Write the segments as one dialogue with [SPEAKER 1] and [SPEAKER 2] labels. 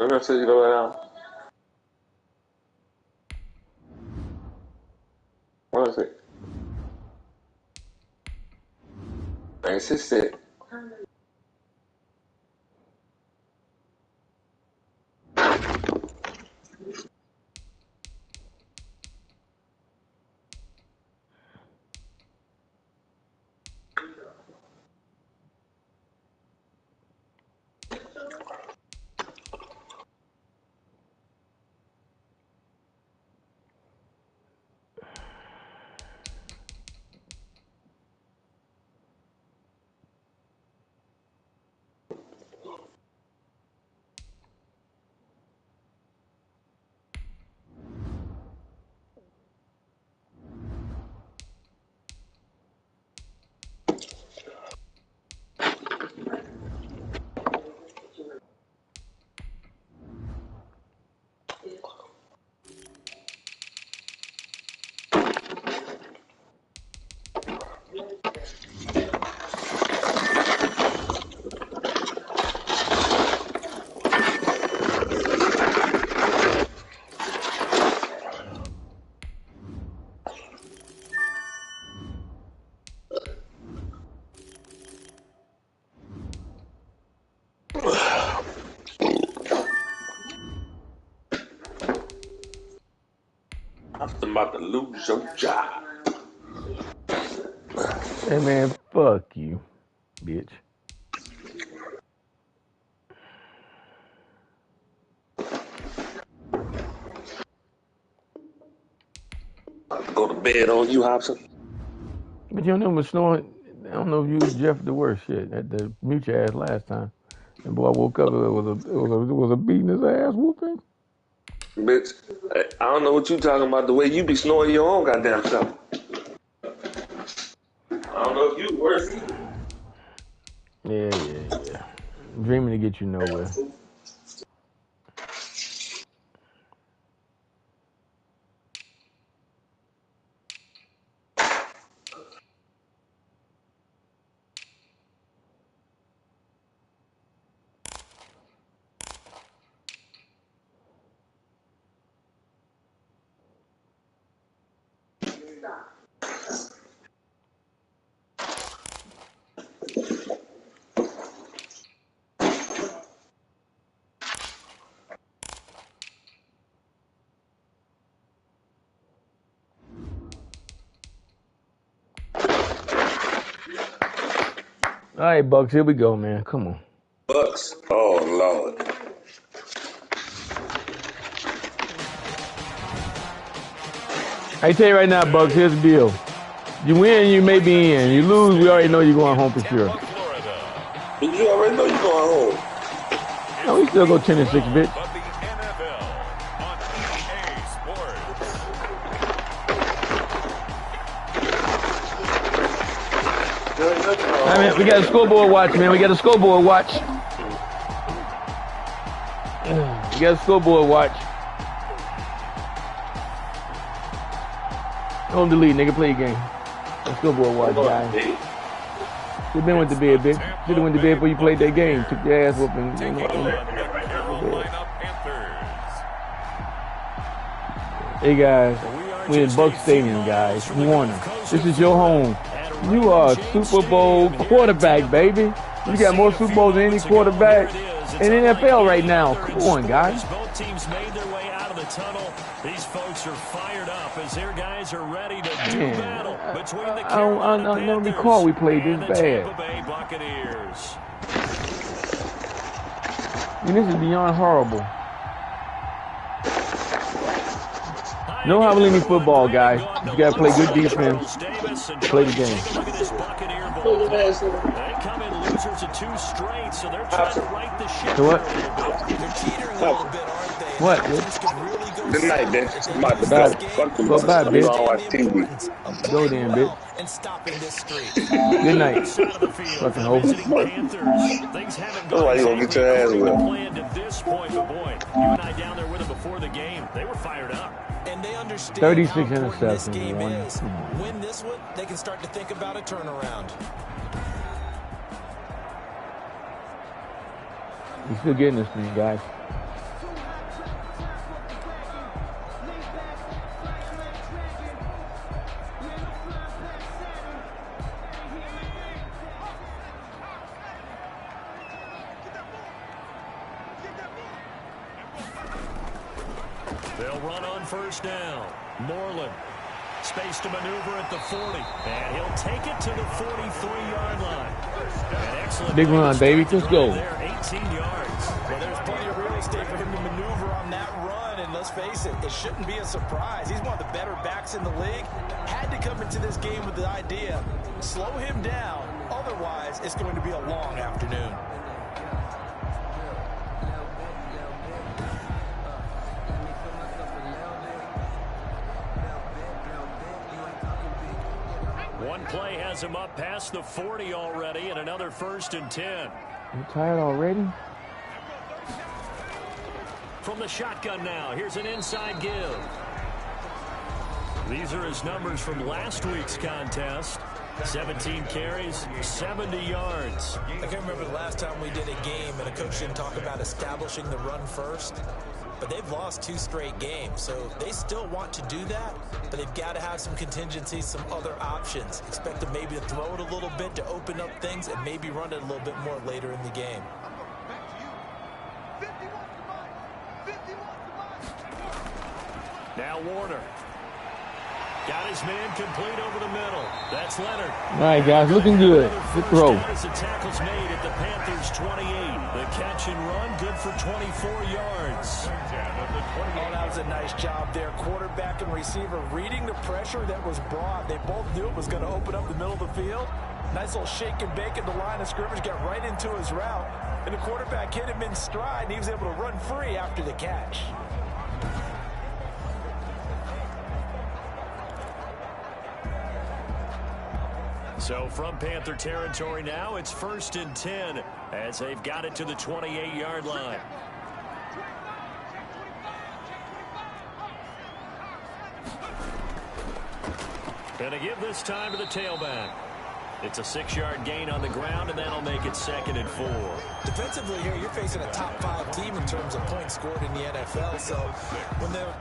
[SPEAKER 1] I'm gonna say you go down. What is it? It's it. I'm about to lose your job.
[SPEAKER 2] Hey man, fuck you, bitch.
[SPEAKER 1] Go to bed on you, Hobson.
[SPEAKER 2] But you know what's snoring? I don't know if you was Jeff the worst shit at the mute your ass last time. And boy, I woke up, it was a beating his ass whooping.
[SPEAKER 1] Bitch, I don't know what you talking about. The way you be snoring your own goddamn self. I don't know if you worse.
[SPEAKER 2] Yeah. Dreaming to get you nowhere. All right, Bucks, here we go, man. Come on.
[SPEAKER 1] Bucks? Oh, Lord.
[SPEAKER 2] I tell you right now, Bucks, here's the deal. You win, you may be in. You lose, we already know you're going home for sure.
[SPEAKER 1] You already know you're going home.
[SPEAKER 2] No, we still go 10-6, bitch. All right, man, we got a scoreboard watch, man. We got a scoreboard watch. We got a scoreboard watch. Don't delete, nigga. Play your game. Let's scoreboard watch, guys. You been with the bed, bitch. Should have went to bed before you played that game. Took your ass whooping. Hey, guys. We're in Buck Stadium, guys. Warner. This is your home. You are a Super Bowl quarterback, baby. You got more Super Bowls than any quarterback in the NFL right now. Come on, guys.
[SPEAKER 3] Both teams made their way out of the tunnel. These folks are fired up as their guys are ready to do battle between the Carolina Panthers
[SPEAKER 2] I don't recall we played this bad.
[SPEAKER 3] Tampa Bay Buccaneers.
[SPEAKER 2] And this is beyond horrible. No Hobaleni football, guys. You gotta play good defense. Play the game.
[SPEAKER 3] Look at this Buccaneer ball. They come in losers of 2 straight, so they're trying to right the ship.
[SPEAKER 2] So what?
[SPEAKER 3] They're teetering a little bit, aren't they?
[SPEAKER 2] What?
[SPEAKER 1] Good night, bitch. I'm about to go. Fuck them.
[SPEAKER 2] Go bye, bitch.
[SPEAKER 1] I'm gonna watch TV.
[SPEAKER 2] Go then, bitch.
[SPEAKER 3] And stopping this streak.
[SPEAKER 2] Good night. Fucking hoe.
[SPEAKER 1] That's why you gonna get your ass whipped.
[SPEAKER 3] At this point, but boy, you and I down there with them before the game, they were fired up. And they understand
[SPEAKER 2] 36
[SPEAKER 3] how important this
[SPEAKER 2] interceptions.
[SPEAKER 3] game is. Win this one, they can start to think about a turnaround.
[SPEAKER 2] You still getting this thing, guys.
[SPEAKER 3] They'll run on first down. Moreland. Space to maneuver at the 40. And he'll take it to the 43-yard line. An excellent
[SPEAKER 2] big run, baby. Let's go.
[SPEAKER 3] There, 18 yards.
[SPEAKER 4] Well, there's plenty of real estate for him to maneuver on that run. And let's face it, it shouldn't be a surprise. He's one of the better backs in the league. Had to come into this game with the idea, slow him down. Otherwise, it's going to be a long afternoon.
[SPEAKER 3] One play has him up past the 40 already, and another 1st and 10.
[SPEAKER 2] You tired already?
[SPEAKER 3] From the shotgun now, here's an inside give. These are his numbers from last week's contest. 17 carries, 70 yards.
[SPEAKER 4] I can't remember the last time we did a game and a coach didn't talk about establishing the run first. But they've lost 2 straight games, so they still want to do that, but they've got to have some contingencies, some other options. Expect them maybe to throw it a little bit to open up things and maybe run it a little bit more later in the game.
[SPEAKER 3] Now Warner. Got his man complete over the middle. That's Leonard.
[SPEAKER 2] All right, guys, looking good. Good throw.
[SPEAKER 3] The tackle's made at the Panthers' 28. The catch and run, good for 24 yards.
[SPEAKER 4] Oh, that was a nice job there. Quarterback and receiver reading the pressure that was brought. They both knew it was going to open up the middle of the field. Nice little shake and bake at the line of scrimmage, got right into his route. And the quarterback hit him in stride, and he was able to run free after the catch.
[SPEAKER 3] So from Panther territory now, it's 1st and 10 as they've got it to the 28-yard line. Gonna give this time to the tailback. It's a 6-yard gain on the ground, and that'll make it 2nd and 4.
[SPEAKER 4] Defensively here, you're facing a top 5 team in terms of points scored in the NFL. So when they're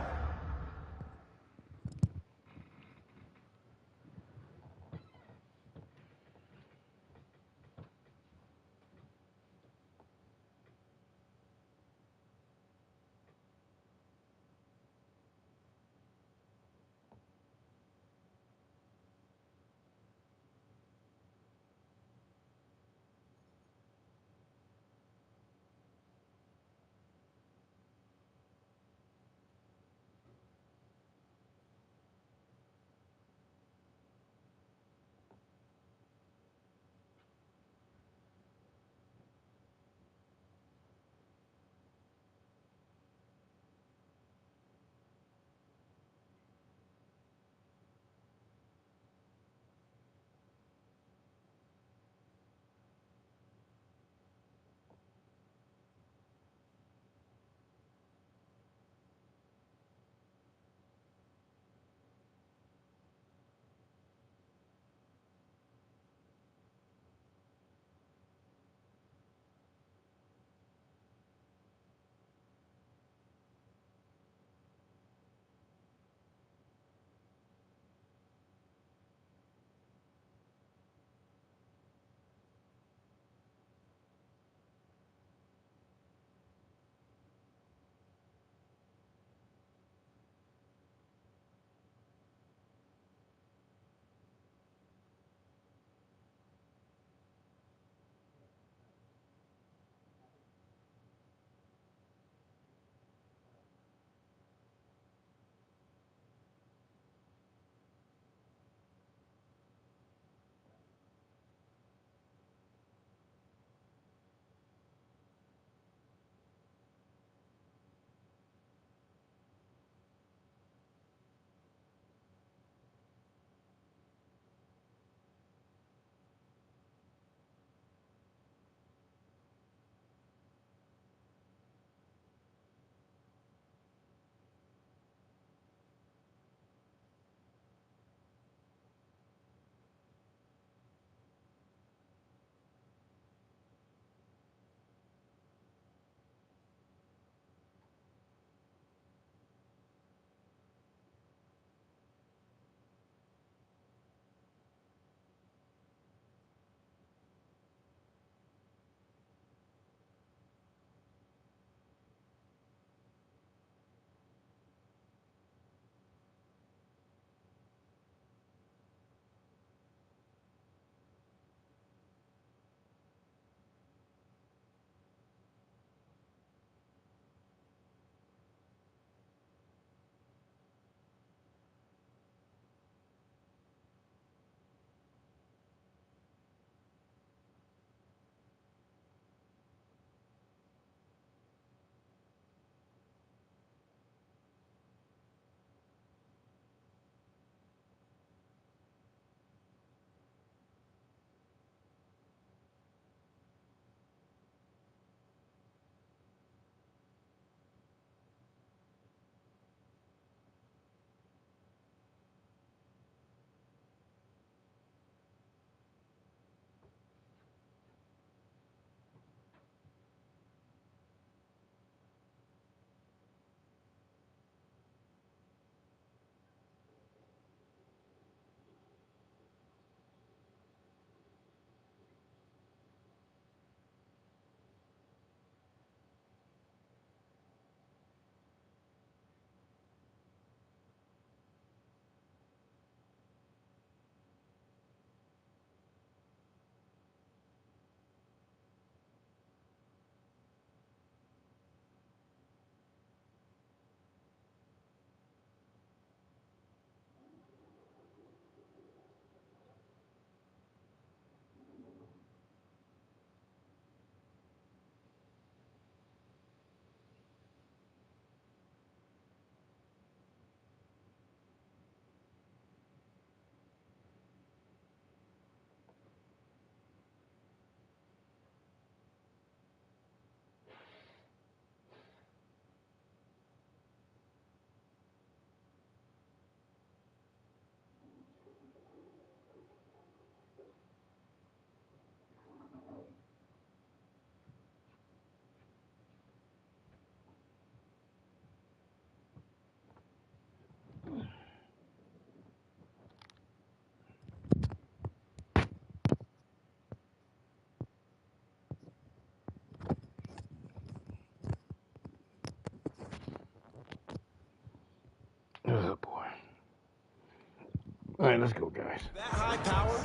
[SPEAKER 2] right, let's go, guys.
[SPEAKER 4] That high power,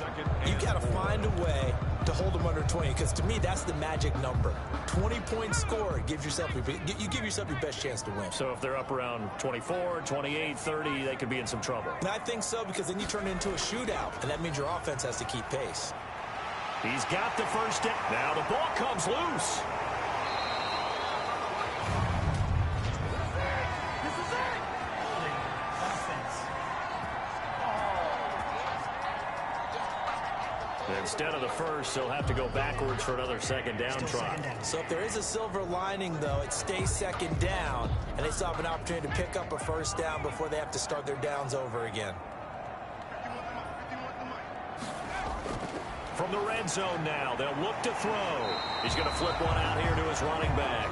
[SPEAKER 4] you got to find a way to hold them under 20, because to me, that's the magic number. 20 points scored gives yourself you give yourself your best chance to win.
[SPEAKER 3] So if they're up around 24, 28, 30, they could be in some trouble.
[SPEAKER 4] And I think so, because then you turn it into a shootout, and that means your offense has to keep pace.
[SPEAKER 3] He's got the first down. Now the ball comes loose. Instead of the first, they'll have to go backwards for another second down try.
[SPEAKER 4] So if there is a silver lining, though, it stays second down, and they still have an opportunity to pick up a first down before they have to start their downs over again.
[SPEAKER 3] From the red zone now, they'll look to throw. He's going to flip one out here to his running back.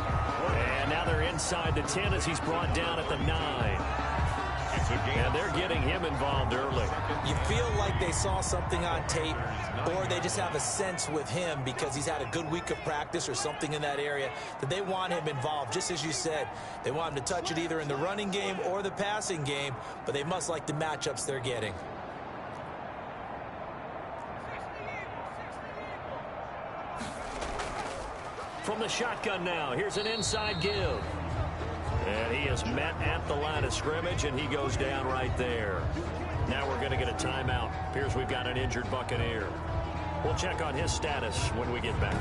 [SPEAKER 3] And now they're inside the 10 as he's brought down at the 9. And they're getting him involved early.
[SPEAKER 4] You feel like they saw something on tape, or they just have a sense with him because he's had a good week of practice or something in that area that they want him involved. Just as you said, they want him to touch it either in the running game or the passing game, but they must like the matchups they're getting.
[SPEAKER 3] From the shotgun now, here's an inside give. And he is met at the line of scrimmage, and he goes down right there. Now we're going to get a timeout. Appears we've got an injured Buccaneer. We'll check on his status when we get back.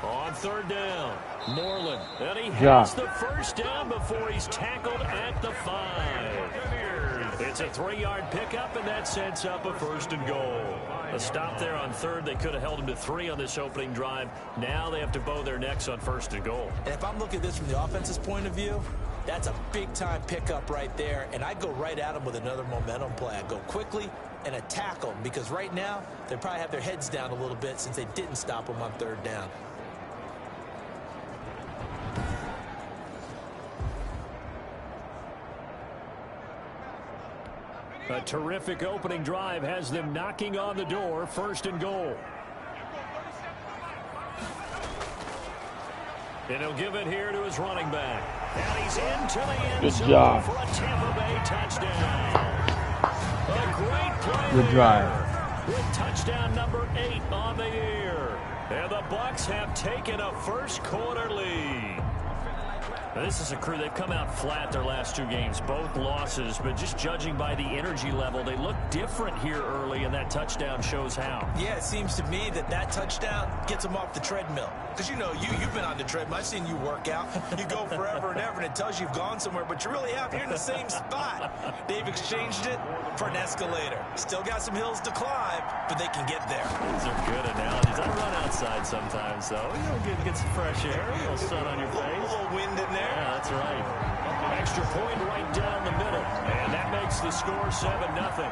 [SPEAKER 3] On third down, Moreland. And he has the first down before he's tackled at the 5. It's a 3-yard pickup, and that sets up a first and goal. A stop there on third. They could have held him to 3 on this opening drive. Now they have to bow their necks on first and goal.
[SPEAKER 4] And if I'm looking at this from the offense's point of view, that's a big-time pickup right there. And I go right at him with another momentum play. I go quickly and attack them, because right now they probably have their heads down a little bit since they didn't stop him on third down.
[SPEAKER 3] A terrific opening drive has them knocking on the door. First and goal. And he'll give it here to his running back. And he's into the end zone for a Tampa Bay touchdown. A great play.
[SPEAKER 2] Good drive.
[SPEAKER 3] With touchdown number 8 on the year. And the Bucs have taken a first quarter lead. Now, this is a crew, they've come out flat their last 2 games, both losses, but just judging by the energy level, they look different here early, and that touchdown shows how.
[SPEAKER 4] Yeah, it seems to me that touchdown gets them off the treadmill. Because, you know, you've been on the treadmill. I've seen you work out. You go forever and ever, and it tells you you've gone somewhere, but you really have. You're in the same spot. They've exchanged it for an escalator. Still got some hills to climb, but they can get there.
[SPEAKER 3] These are good analogies. I run outside sometimes, though. You know, get some fresh air, a little sun on your face.
[SPEAKER 4] A little wind in there.
[SPEAKER 3] Yeah, that's right. Extra point right down the middle. And that makes the score 7-0.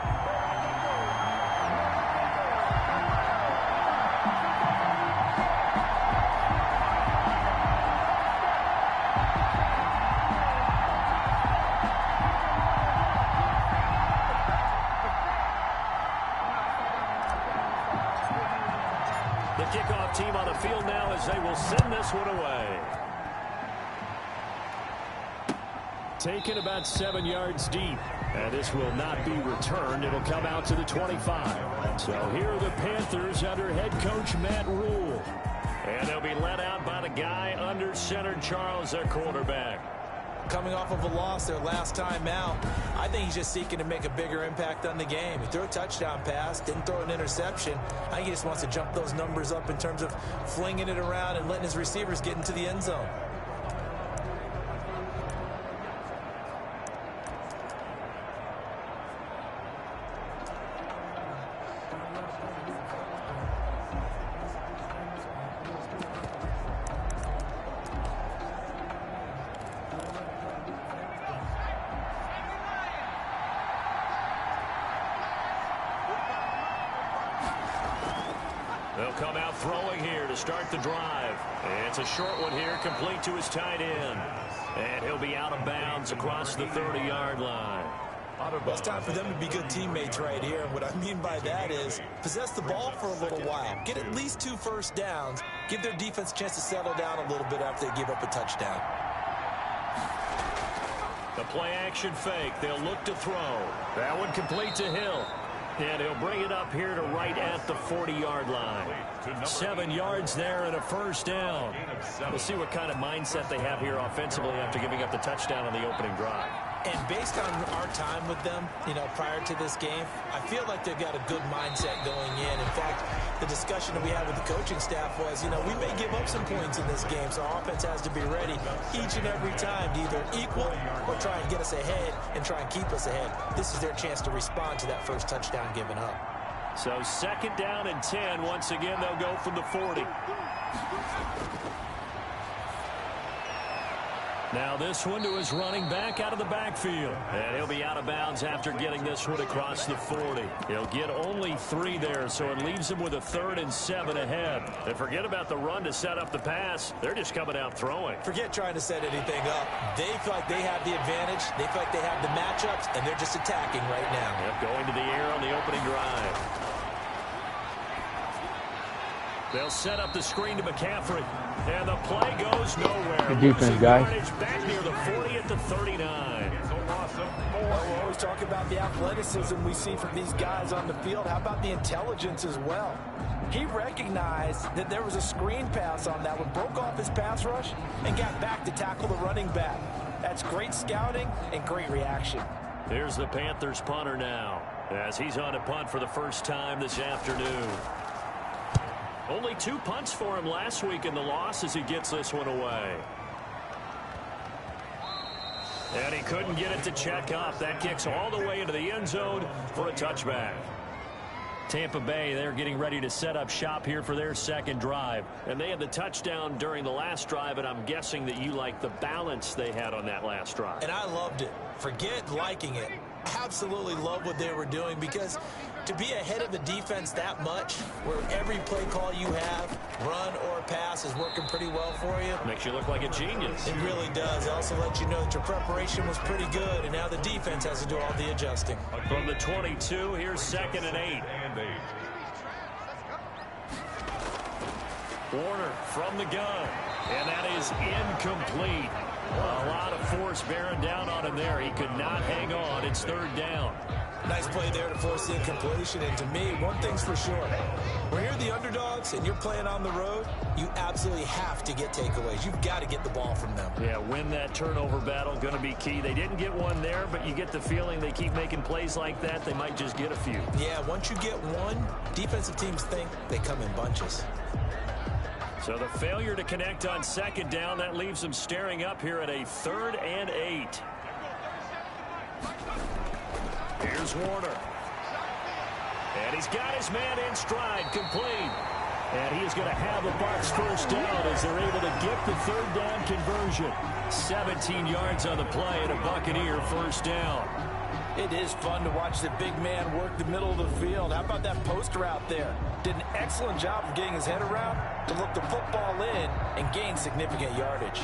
[SPEAKER 3] The kickoff team on the field now as they will send this one away. Taken about 7 yards deep. And this will not be returned. It'll come out to the 25. So here are the Panthers under head coach Matt Rule. And they'll be let out by the guy under center, Charles, their quarterback.
[SPEAKER 4] Coming off of a loss their last time out, I think he's just seeking to make a bigger impact on the game. He threw a touchdown pass, didn't throw an interception. I think he just wants to jump those numbers up in terms of flinging it around and letting his receivers get into the end zone.
[SPEAKER 3] They'll come out throwing here to start the drive. It's a short one here, complete to his tight end. And he'll be out of bounds across the 30-yard line.
[SPEAKER 4] Well, it's time for them to be good teammates right here. And what I mean by that is possess the ball for a little while. Get at least 2 first downs. Give their defense a chance to settle down a little bit after they give up a touchdown.
[SPEAKER 3] The play-action fake. They'll look to throw. That one complete to Hill. And he'll bring it up here to right at the 40-yard line. 7 yards there and a first down. We'll see what kind of mindset they have here offensively after giving up the touchdown on the opening drive.
[SPEAKER 4] And based on our time with them, prior to this game, I feel like they've got a good mindset going in. In fact, the discussion that we had with the coaching staff was, we may give up some points in this game, so our offense has to be ready each and every time to either equal or try and get us ahead and try and keep us ahead. This is their chance to respond to that first touchdown given up.
[SPEAKER 3] So 2nd down and 10. Once again, they'll go from the 40. Now this one to his running back out of the backfield. And he'll be out of bounds after getting this one across the 40. He'll get only 3 there, so it leaves him with a 3rd and 7 ahead. And forget about the run to set up the pass. They're just coming out throwing.
[SPEAKER 4] Forget trying to set anything up. They feel like they have the advantage. They feel like they have the matchups, and they're just attacking right now.
[SPEAKER 3] Yep, going to the air on the opening drive. They'll set up the screen to McCaffrey. And the play goes nowhere.
[SPEAKER 2] Good defense, guys.
[SPEAKER 3] Back near the 40 at the 39.
[SPEAKER 4] We always talk about the athleticism we see from these guys on the field. How about the intelligence as well? He recognized that there was a screen pass on that one, broke off his pass rush, and got back to tackle the running back. That's great scouting and great reaction.
[SPEAKER 3] Here's the Panthers punter now, as he's on a punt for the first time this afternoon. Only 2 punts for him last week in the loss as he gets this one away. And he couldn't get it to check up. That kicks all the way into the end zone for a touchback. Tampa Bay, they're getting ready to set up shop here for their 2nd drive. And they had the touchdown during the last drive, and I'm guessing that you like the balance they had on that last drive.
[SPEAKER 4] And I loved it. Forget liking it. Absolutely love what they were doing, because to be ahead of the defense that much, where every play call you have, run or pass, is working pretty well for you.
[SPEAKER 3] Makes you look like a genius.
[SPEAKER 4] It really does. It also lets you know that your preparation was pretty good, and now the defense has to do all the adjusting.
[SPEAKER 3] From the 22, here's 2nd and 8. Warner from the gun, and that is incomplete. A lot of force bearing down on him there. He could not hang on. It's 3rd down.
[SPEAKER 4] Nice play there to force the incompletion. And to me, one thing's for sure. When you're the underdogs and you're playing on the road, you absolutely have to get takeaways. You've got to get the ball from them.
[SPEAKER 3] Yeah, win that turnover battle, going to be key. They didn't get one there, but you get the feeling they keep making plays like that, they might just get a few.
[SPEAKER 4] Yeah, once you get one, defensive teams think they come in bunches.
[SPEAKER 3] So the failure to connect on 2nd down, that leaves them staring up here at a 3rd and 8. Here's Warner. And he's got his man in stride, complete. And he is going to have the Bucs first down as they're able to get the 3rd down conversion. 17 yards on the play and a Buccaneer first down.
[SPEAKER 4] It is fun to watch the big man work the middle of the field. How about that post route there? Did an excellent job of getting his head around to look the football in and gain significant yardage.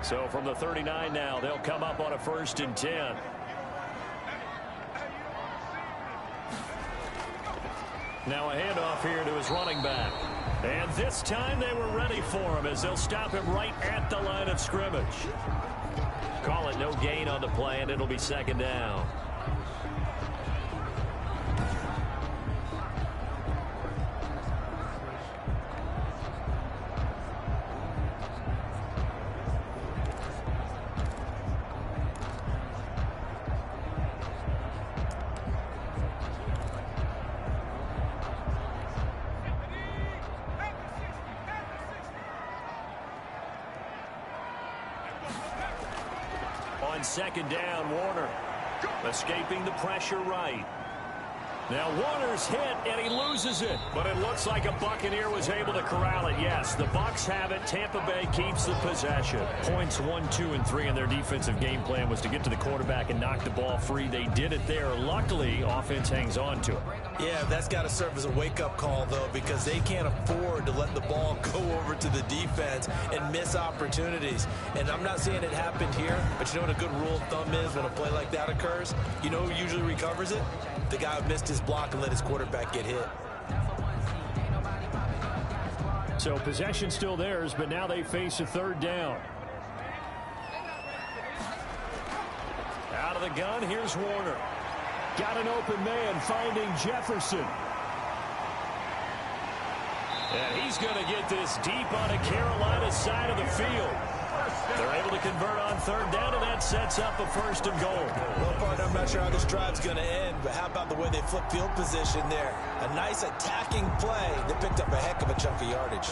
[SPEAKER 3] So from the 39 now, they'll come up on a 1st and 10. Now a handoff here to his running back. And this time they were ready for him as they'll stop him right at the line of scrimmage. Call it no gain on the play, and it'll be 2nd down. On 2nd down, Warner escaping the pressure right. Now Warner's hit, and he loses it. But it looks like a Buccaneer was able to corral it. Yes, the Bucs have it. Tampa Bay keeps the possession. Points 1, 2, and 3 in their defensive game plan was to get to the quarterback and knock the ball free. They did it there. Luckily, offense hangs on to it.
[SPEAKER 4] Yeah, that's got to serve as a wake-up call, though, because they can't afford to let the ball go over to the defense and miss opportunities. And I'm not saying it happened here, but you know what a good rule of thumb is when a play like that occurs? You know who usually recovers it? The guy who missed his block and let his quarterback get hit.
[SPEAKER 3] So possession still theirs, but now they face a third down. Out of the gun, here's Warner. Got an open man, finding Jefferson. And he's going to get this deep on a Carolina side of the field. They're able to convert on third down, and that sets up a 1st and goal.
[SPEAKER 4] Well, partner, I'm not sure how this drive's going to end, but how about the way they flip field position there? A nice attacking play. They picked up a heck of a chunk of yardage.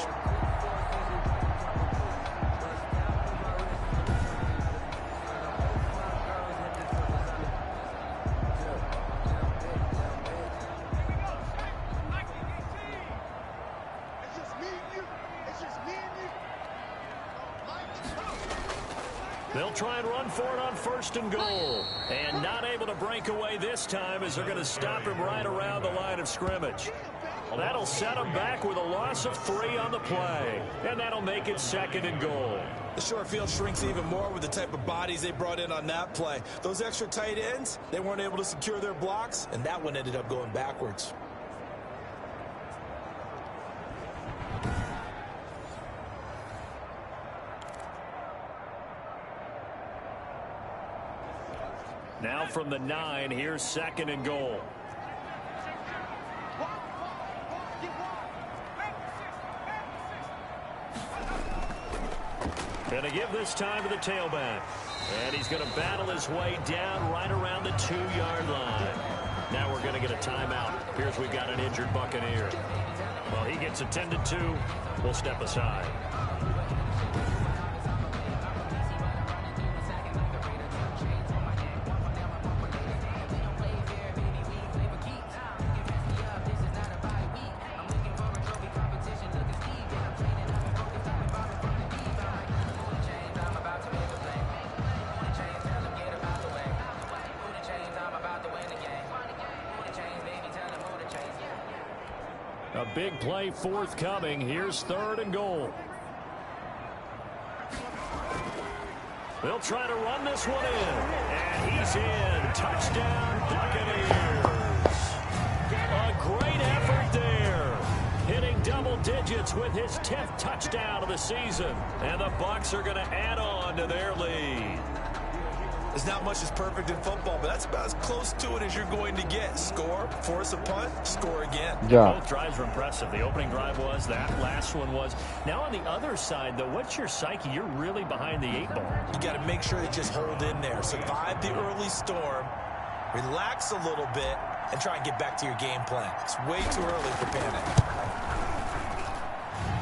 [SPEAKER 3] They'll try and run for it on 1st and goal. And not able to break away this time as they're going to stop him right around the line of scrimmage. Well, that'll set him back with a loss of 3 on the play. And that'll make it 2nd and goal.
[SPEAKER 4] The short field shrinks even more with the type of bodies they brought in on that play. Those extra tight ends, they weren't able to secure their blocks, and that one ended up going backwards.
[SPEAKER 3] Now from the 9, here's 2nd and goal. Going to give this time to the tailback. And he's going to battle his way down right around the 2-yard line. Now we're going to get a timeout. Appears we've got an injured Buccaneer. Well, he gets attended to. We'll step aside. A big play forthcoming. Here's 3rd and goal. They'll try to run this one in. And he's in. Touchdown, Buccaneers. A great effort there. Hitting double digits with his 10th touchdown of the season. And the Bucs are going to add on to their lead.
[SPEAKER 4] There's not much that's perfect in football, but that's about as close to it as you're going to get. Score, force a punt, score again.
[SPEAKER 2] Yeah.
[SPEAKER 3] Both drives were impressive. The opening drive was, that last one was. Now on the other side, though, what's your psyche? You're really behind the 8 ball.
[SPEAKER 4] You got to make sure to just hold in there. Survive the early storm, relax a little bit, and try and get back to your game plan. It's way too early for panic.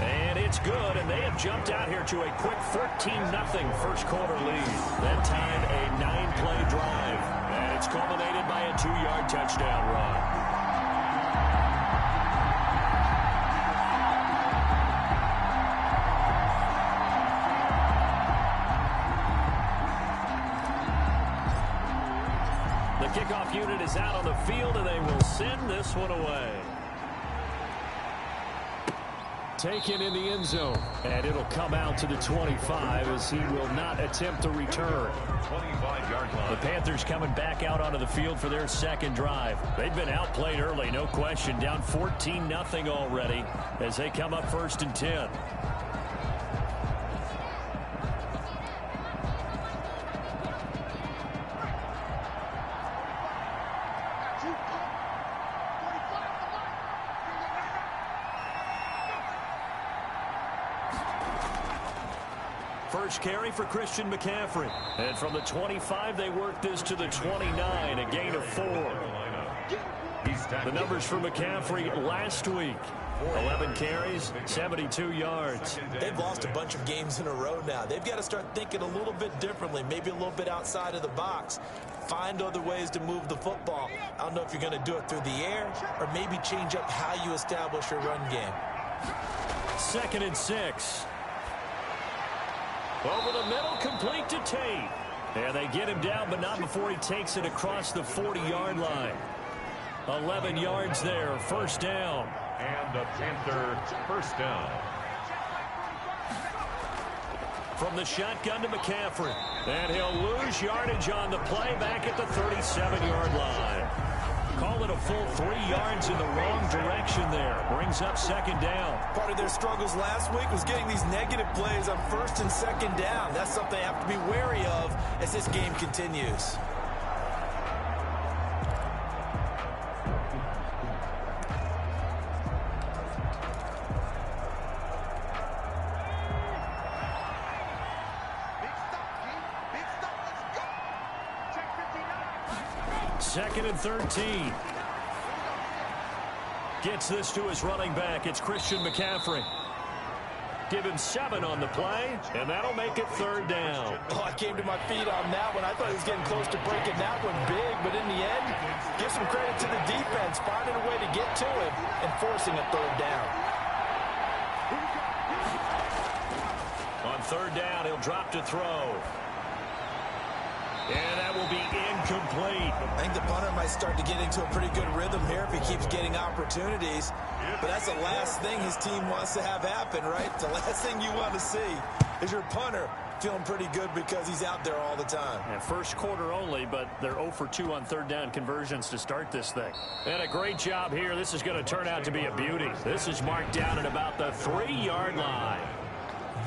[SPEAKER 3] And it's good, and they have jumped out here to a quick 14-0 first quarter lead. That time, a 9-play drive. And it's culminated by a 2-yard touchdown run. The kickoff unit is out on the field, and they will send this one away. Taken in the end zone, and it'll come out to the 25 as he will not attempt to return. 25-yard line. The Panthers coming back out onto the field for their 2nd drive. They've been outplayed early, no question, down 14-0 already as they come up 1st and 10. First carry for Christian McCaffrey. And from the 25, they work this to the 29, a gain of 4.
[SPEAKER 5] He's
[SPEAKER 3] The numbers for McCaffrey last week. 11 carries, 72 yards.
[SPEAKER 4] They've lost a bunch of games in a row now. They've got to start thinking a little bit differently, maybe a little bit outside of the box. Find other ways to move the football. I don't know if you're going to do it through the air or maybe change up how you establish your run game.
[SPEAKER 3] 2nd and 6. Over the middle, complete to Tate. And they get him down, but not before he takes it across the 40-yard line. 11 yards there, 1st down.
[SPEAKER 5] And the Panthers first down.
[SPEAKER 3] From the shotgun to McCaffrey. And he'll lose yardage on the play back at the 37-yard line. Call it a full 3 yards in the wrong direction there. Brings up 2nd down.
[SPEAKER 4] Part of their struggles last week was getting these negative plays on 1st and 2nd down. That's something they have to be wary of as this game continues.
[SPEAKER 3] Second and 13. Gets this to his running back. It's Christian McCaffrey. Give him 7 on the play, and that'll make it 3rd down.
[SPEAKER 4] Oh, I came to my feet on that one. I thought he was getting close to breaking that one big, but in the end, give some credit to the defense, finding a way to get to him and forcing a 3rd down.
[SPEAKER 3] On 3rd down, he'll drop to throw. And that will be incomplete.
[SPEAKER 4] I think the punter might start to get into a pretty good rhythm here if he keeps getting opportunities. But that's the last thing his team wants to have happen, right? The last thing you want to see is your punter feeling pretty good because he's out there all the time.
[SPEAKER 3] And 1st quarter only, but they're 0 for 2 on 3rd down conversions to start this thing. And a great job here. This is going to turn out to be a beauty. This is marked down at about the 3-yard line.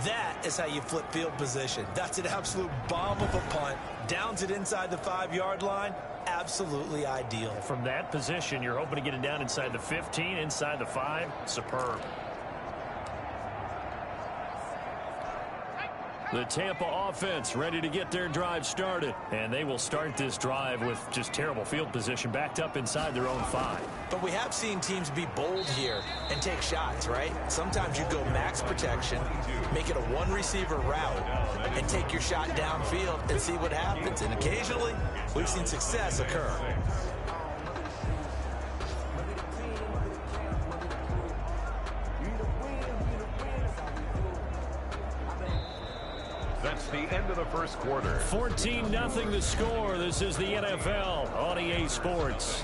[SPEAKER 4] That is how you flip field position. That's an absolute bomb of a punt. Downs it inside the 5-yard line. Absolutely ideal.
[SPEAKER 3] From that position, you're hoping to get it down inside the 15, inside the 5. Superb. The Tampa offense ready to get their drive started. And they will start this drive with just terrible field position backed up inside their own 5.
[SPEAKER 4] But we have seen teams be bold here and take shots, right? Sometimes you go max protection, make it a 1-receiver route, and take your shot downfield and see what happens. And occasionally, we've seen success occur.
[SPEAKER 5] That's the end of the 1st quarter.
[SPEAKER 3] 14-0 the score. This is the NFL on EA Sports.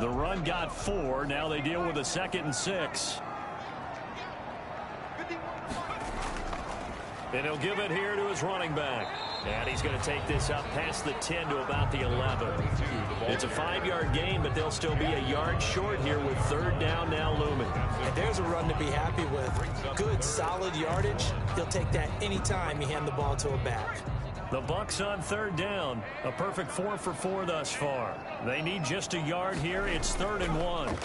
[SPEAKER 3] The run got 4. Now they deal with a 2nd and 6. And he'll give it here to his running back. And he's going to take this up past the 10 to about the 11. It's a 5-yard gain, but they'll still be a yard short here with 3rd down now looming.
[SPEAKER 4] And there's a run to be happy with. Good, solid yardage. He'll take that anytime you hand the ball to a back.
[SPEAKER 3] The Bucs on 3rd down. A perfect 4 for 4 thus far. They need just a yard here. It's 3rd and 1.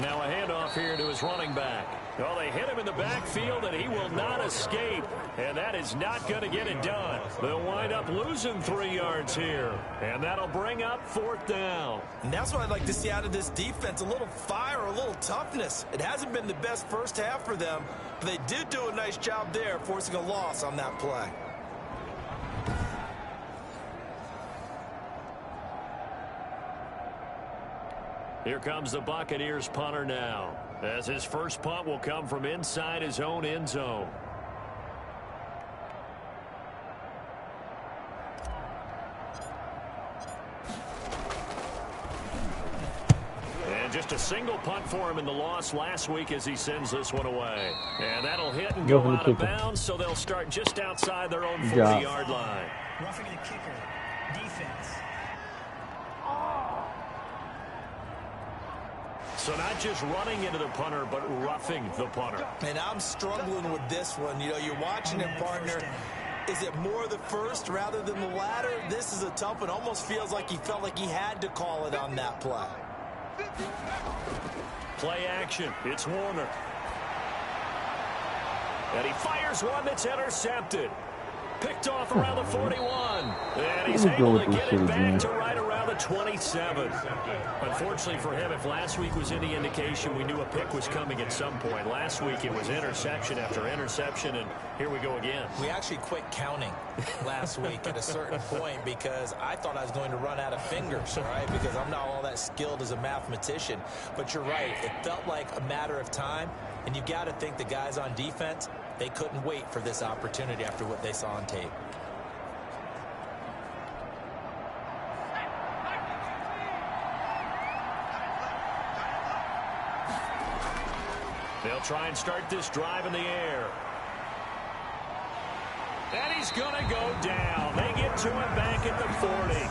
[SPEAKER 3] Now a handoff here to his running back. Well, they hit him in the backfield, and he will not escape. And that is not going to get it done. They'll wind up losing 3 yards here. And that'll bring up 4th down.
[SPEAKER 4] And that's what I'd like to see out of this defense. A little fire, a little toughness. It hasn't been the best first half for them, but they did do a nice job there, forcing a loss on that play.
[SPEAKER 3] Here comes the Buccaneers punter now, as his first punt will come from inside his own end zone. And just a single punt for him in the loss last week as he sends this one away. And that'll hit and go out of bounds, so they'll start just outside their own 40-yard line.
[SPEAKER 6] Roughing the kicker, defense.
[SPEAKER 3] So not just running into the punter, but roughing the punter.
[SPEAKER 4] And I'm struggling with this one. You know, you're watching it, partner. Is it more the first rather than the latter? This is a tough one. Almost feels like he felt like he had to call it on that play.
[SPEAKER 3] Play action. It's Warner. And he fires one that's intercepted. Picked off around the 41. And he's able to get it back to right around the 27. Unfortunately for him, if last week was any indication, we knew a pick was coming at some point. Last week it was interception after interception, and here we go again.
[SPEAKER 4] We actually quit counting last week at a certain point because I thought I was going to run out of fingers, right? Because I'm not all that skilled as a mathematician. But you're right. It felt like a matter of time, and you got to think the guys on defense, they couldn't wait for this opportunity after what they saw on tape.
[SPEAKER 3] They'll try and start this drive in the air. And he's going to go down. They get to him back at the 40.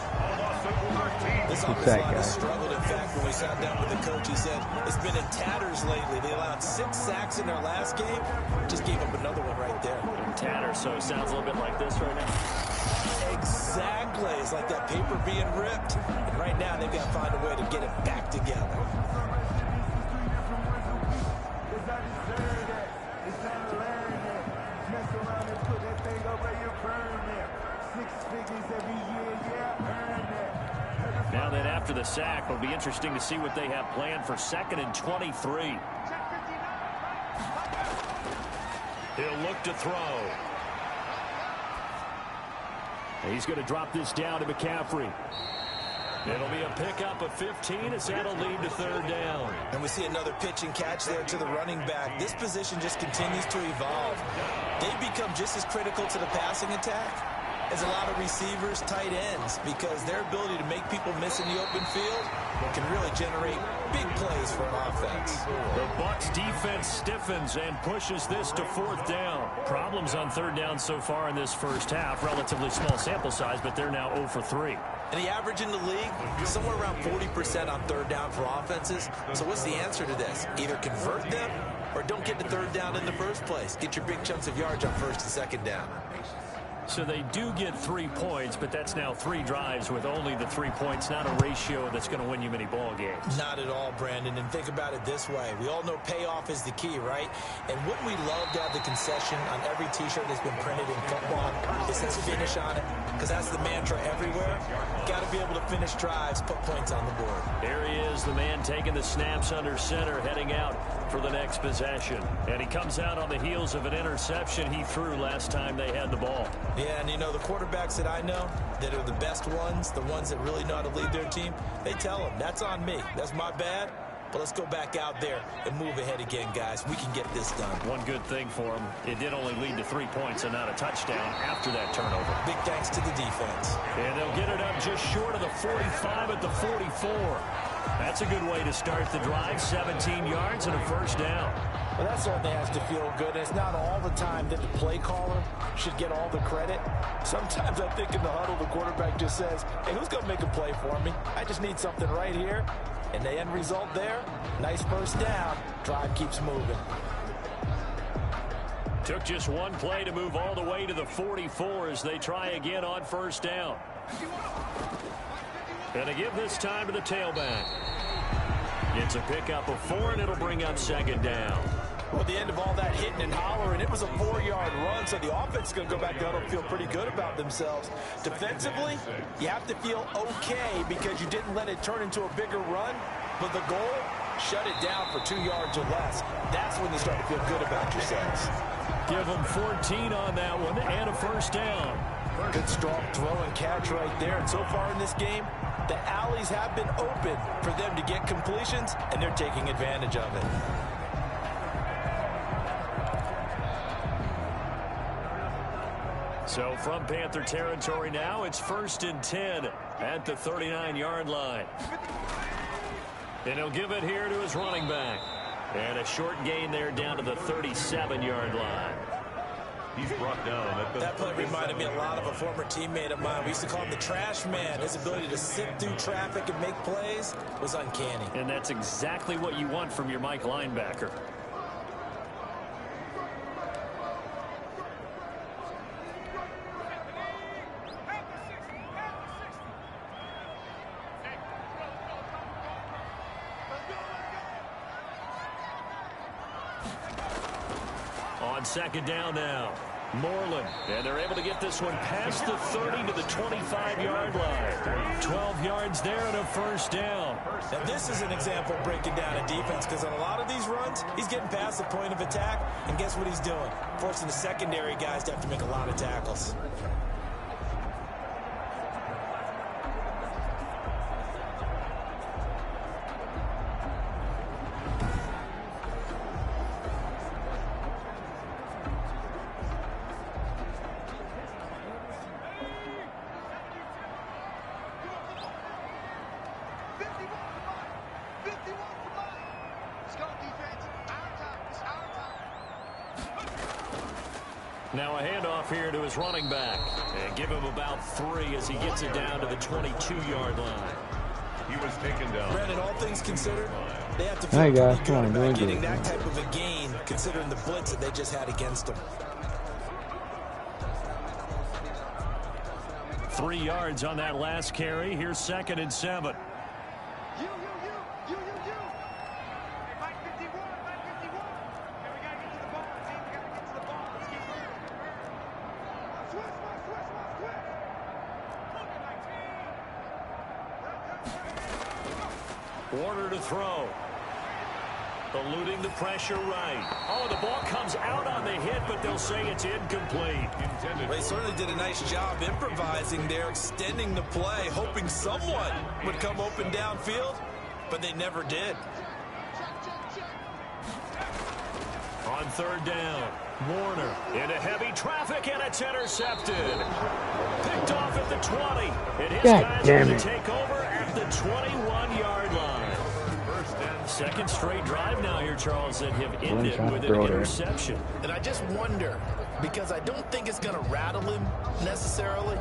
[SPEAKER 4] This offensive line has struggled. In fact, when we sat down with the coach, he said it's been in tatters lately. They allowed 6 sacks in their last game. Just gave up another one right there.
[SPEAKER 3] In tatters, so it sounds a little bit like this right now.
[SPEAKER 4] Exactly. It's like that paper being ripped. And right now, they've got to find a way to get it back together.
[SPEAKER 3] Now that after the sack, it'll be interesting to see what they have planned for 2nd and 23. He'll look to throw. He's going to drop this down to McCaffrey. It'll be a pickup of 15 as that'll lead to 3rd down.
[SPEAKER 4] And we see another pitch and catch there to the running back. This position just continues to evolve. They become just as critical to the passing attack as a lot of receivers, tight ends, because their ability to make people miss in the open field can really generate big plays for an offense.
[SPEAKER 3] The Bucs defense stiffens and pushes this to 4th down. Problems on 3rd down so far in this first half. Relatively small sample size, but they're now 0 for 3.
[SPEAKER 4] And the average in the league, somewhere around 40% on 3rd down for offenses. So what's the answer to this? Either convert them or don't get to 3rd down in the first place. Get your big chunks of yards on 1st and 2nd down.
[SPEAKER 3] So they do get 3 points, but that's now 3 drives with only the 3 points, not a ratio that's going to win you many ball games.
[SPEAKER 4] Not at all, Brandon. And think about it this way. We all know payoff is the key, right? And wouldn't we love to have the concession on every T-shirt that's been printed in football? It says finish on it, because that's the mantra everywhere. Got to be able to finish drives, put points on the board.
[SPEAKER 3] There he is, the man taking the snaps under center, heading out for the next possession. And he comes out on the heels of an interception he threw last time they had the ball.
[SPEAKER 4] Yeah, and you know, the quarterbacks that I know that are the best ones, the ones that really know how to lead their team, they tell them, that's on me. That's my bad. But let's go back out there and move ahead again, guys. We can get this done.
[SPEAKER 3] One good thing for him, it did only lead to 3 points and not a touchdown after that turnover.
[SPEAKER 4] Big thanks to the defense.
[SPEAKER 3] And they'll get it up just short of the 45 at the 44. That's a good way to start the drive, 17 yards and a 1st down.
[SPEAKER 4] Well, that certainly has to feel good. It's not all the time that the play caller should get all the credit. Sometimes I think in the huddle, the quarterback just says, hey, who's going to make a play for me? I just need something right here. And the end result there, nice 1st down. Drive keeps moving.
[SPEAKER 3] Took just 1 play to move all the way to the 44 as they try again on 1st down. And to give this time to the tailback. It's a pickup of 4, and it'll bring up 2nd down.
[SPEAKER 4] Well, at the end of all that hitting and hollering, it was a 4-yard run, so the offense is going to go back down and feel pretty good about themselves. Defensively, you have to feel okay because you didn't let it turn into a bigger run, but the goal, shut it down for 2 yards or less. That's when you start to feel good about yourselves.
[SPEAKER 3] Give them 14 on that one and a 1st down.
[SPEAKER 4] Good strong throw and catch right there. And so far in this game, the alleys have been open for them to get completions, and they're taking advantage of it.
[SPEAKER 3] So from Panther territory now, it's 1st and 10 at the 39-yard line. And he'll give it here to his running back. And a short gain there down to the 37-yard line.
[SPEAKER 5] He's brought down at the
[SPEAKER 4] That play reminded me a lot of a former teammate of mine. We used to call him the trash man. His ability to sit through traffic and make plays was uncanny.
[SPEAKER 3] And that's exactly what you want from your Mike linebacker. second down now. Moreland, and they're able to get this one past the 30 to the 25-yard line. 12 yards there and a first down.
[SPEAKER 4] Now this is an example of breaking down a defense, because on a lot of these runs, he's getting past the point of attack, and guess what he's doing? Forcing the secondary guys to have to make a lot of tackles.
[SPEAKER 3] Now a handoff here to his running back. And give him about 3 as he gets it down to the 22-yard line.
[SPEAKER 5] He was taken down.
[SPEAKER 4] Brandon, all things considered, they have to feel pretty good about getting that type of a gain, considering the blitz that they just had against them.
[SPEAKER 3] 3 yards on that last carry. Here's 2nd and 7. Warner to throw. Eluding the pressure right. Oh, the ball comes out on the hit, but they'll say it's incomplete.
[SPEAKER 4] They certainly did a nice job improvising there, extending the play, hoping someone would come open downfield, but they never did.
[SPEAKER 3] On 3rd down, Warner into heavy traffic, and it's intercepted. Picked off at the 20, and his guys are going to take over at the 21-yard line. Second straight drive now here, Charles, that have ended with an interception.
[SPEAKER 4] And I just wonder, because I don't think it's going to rattle him necessarily,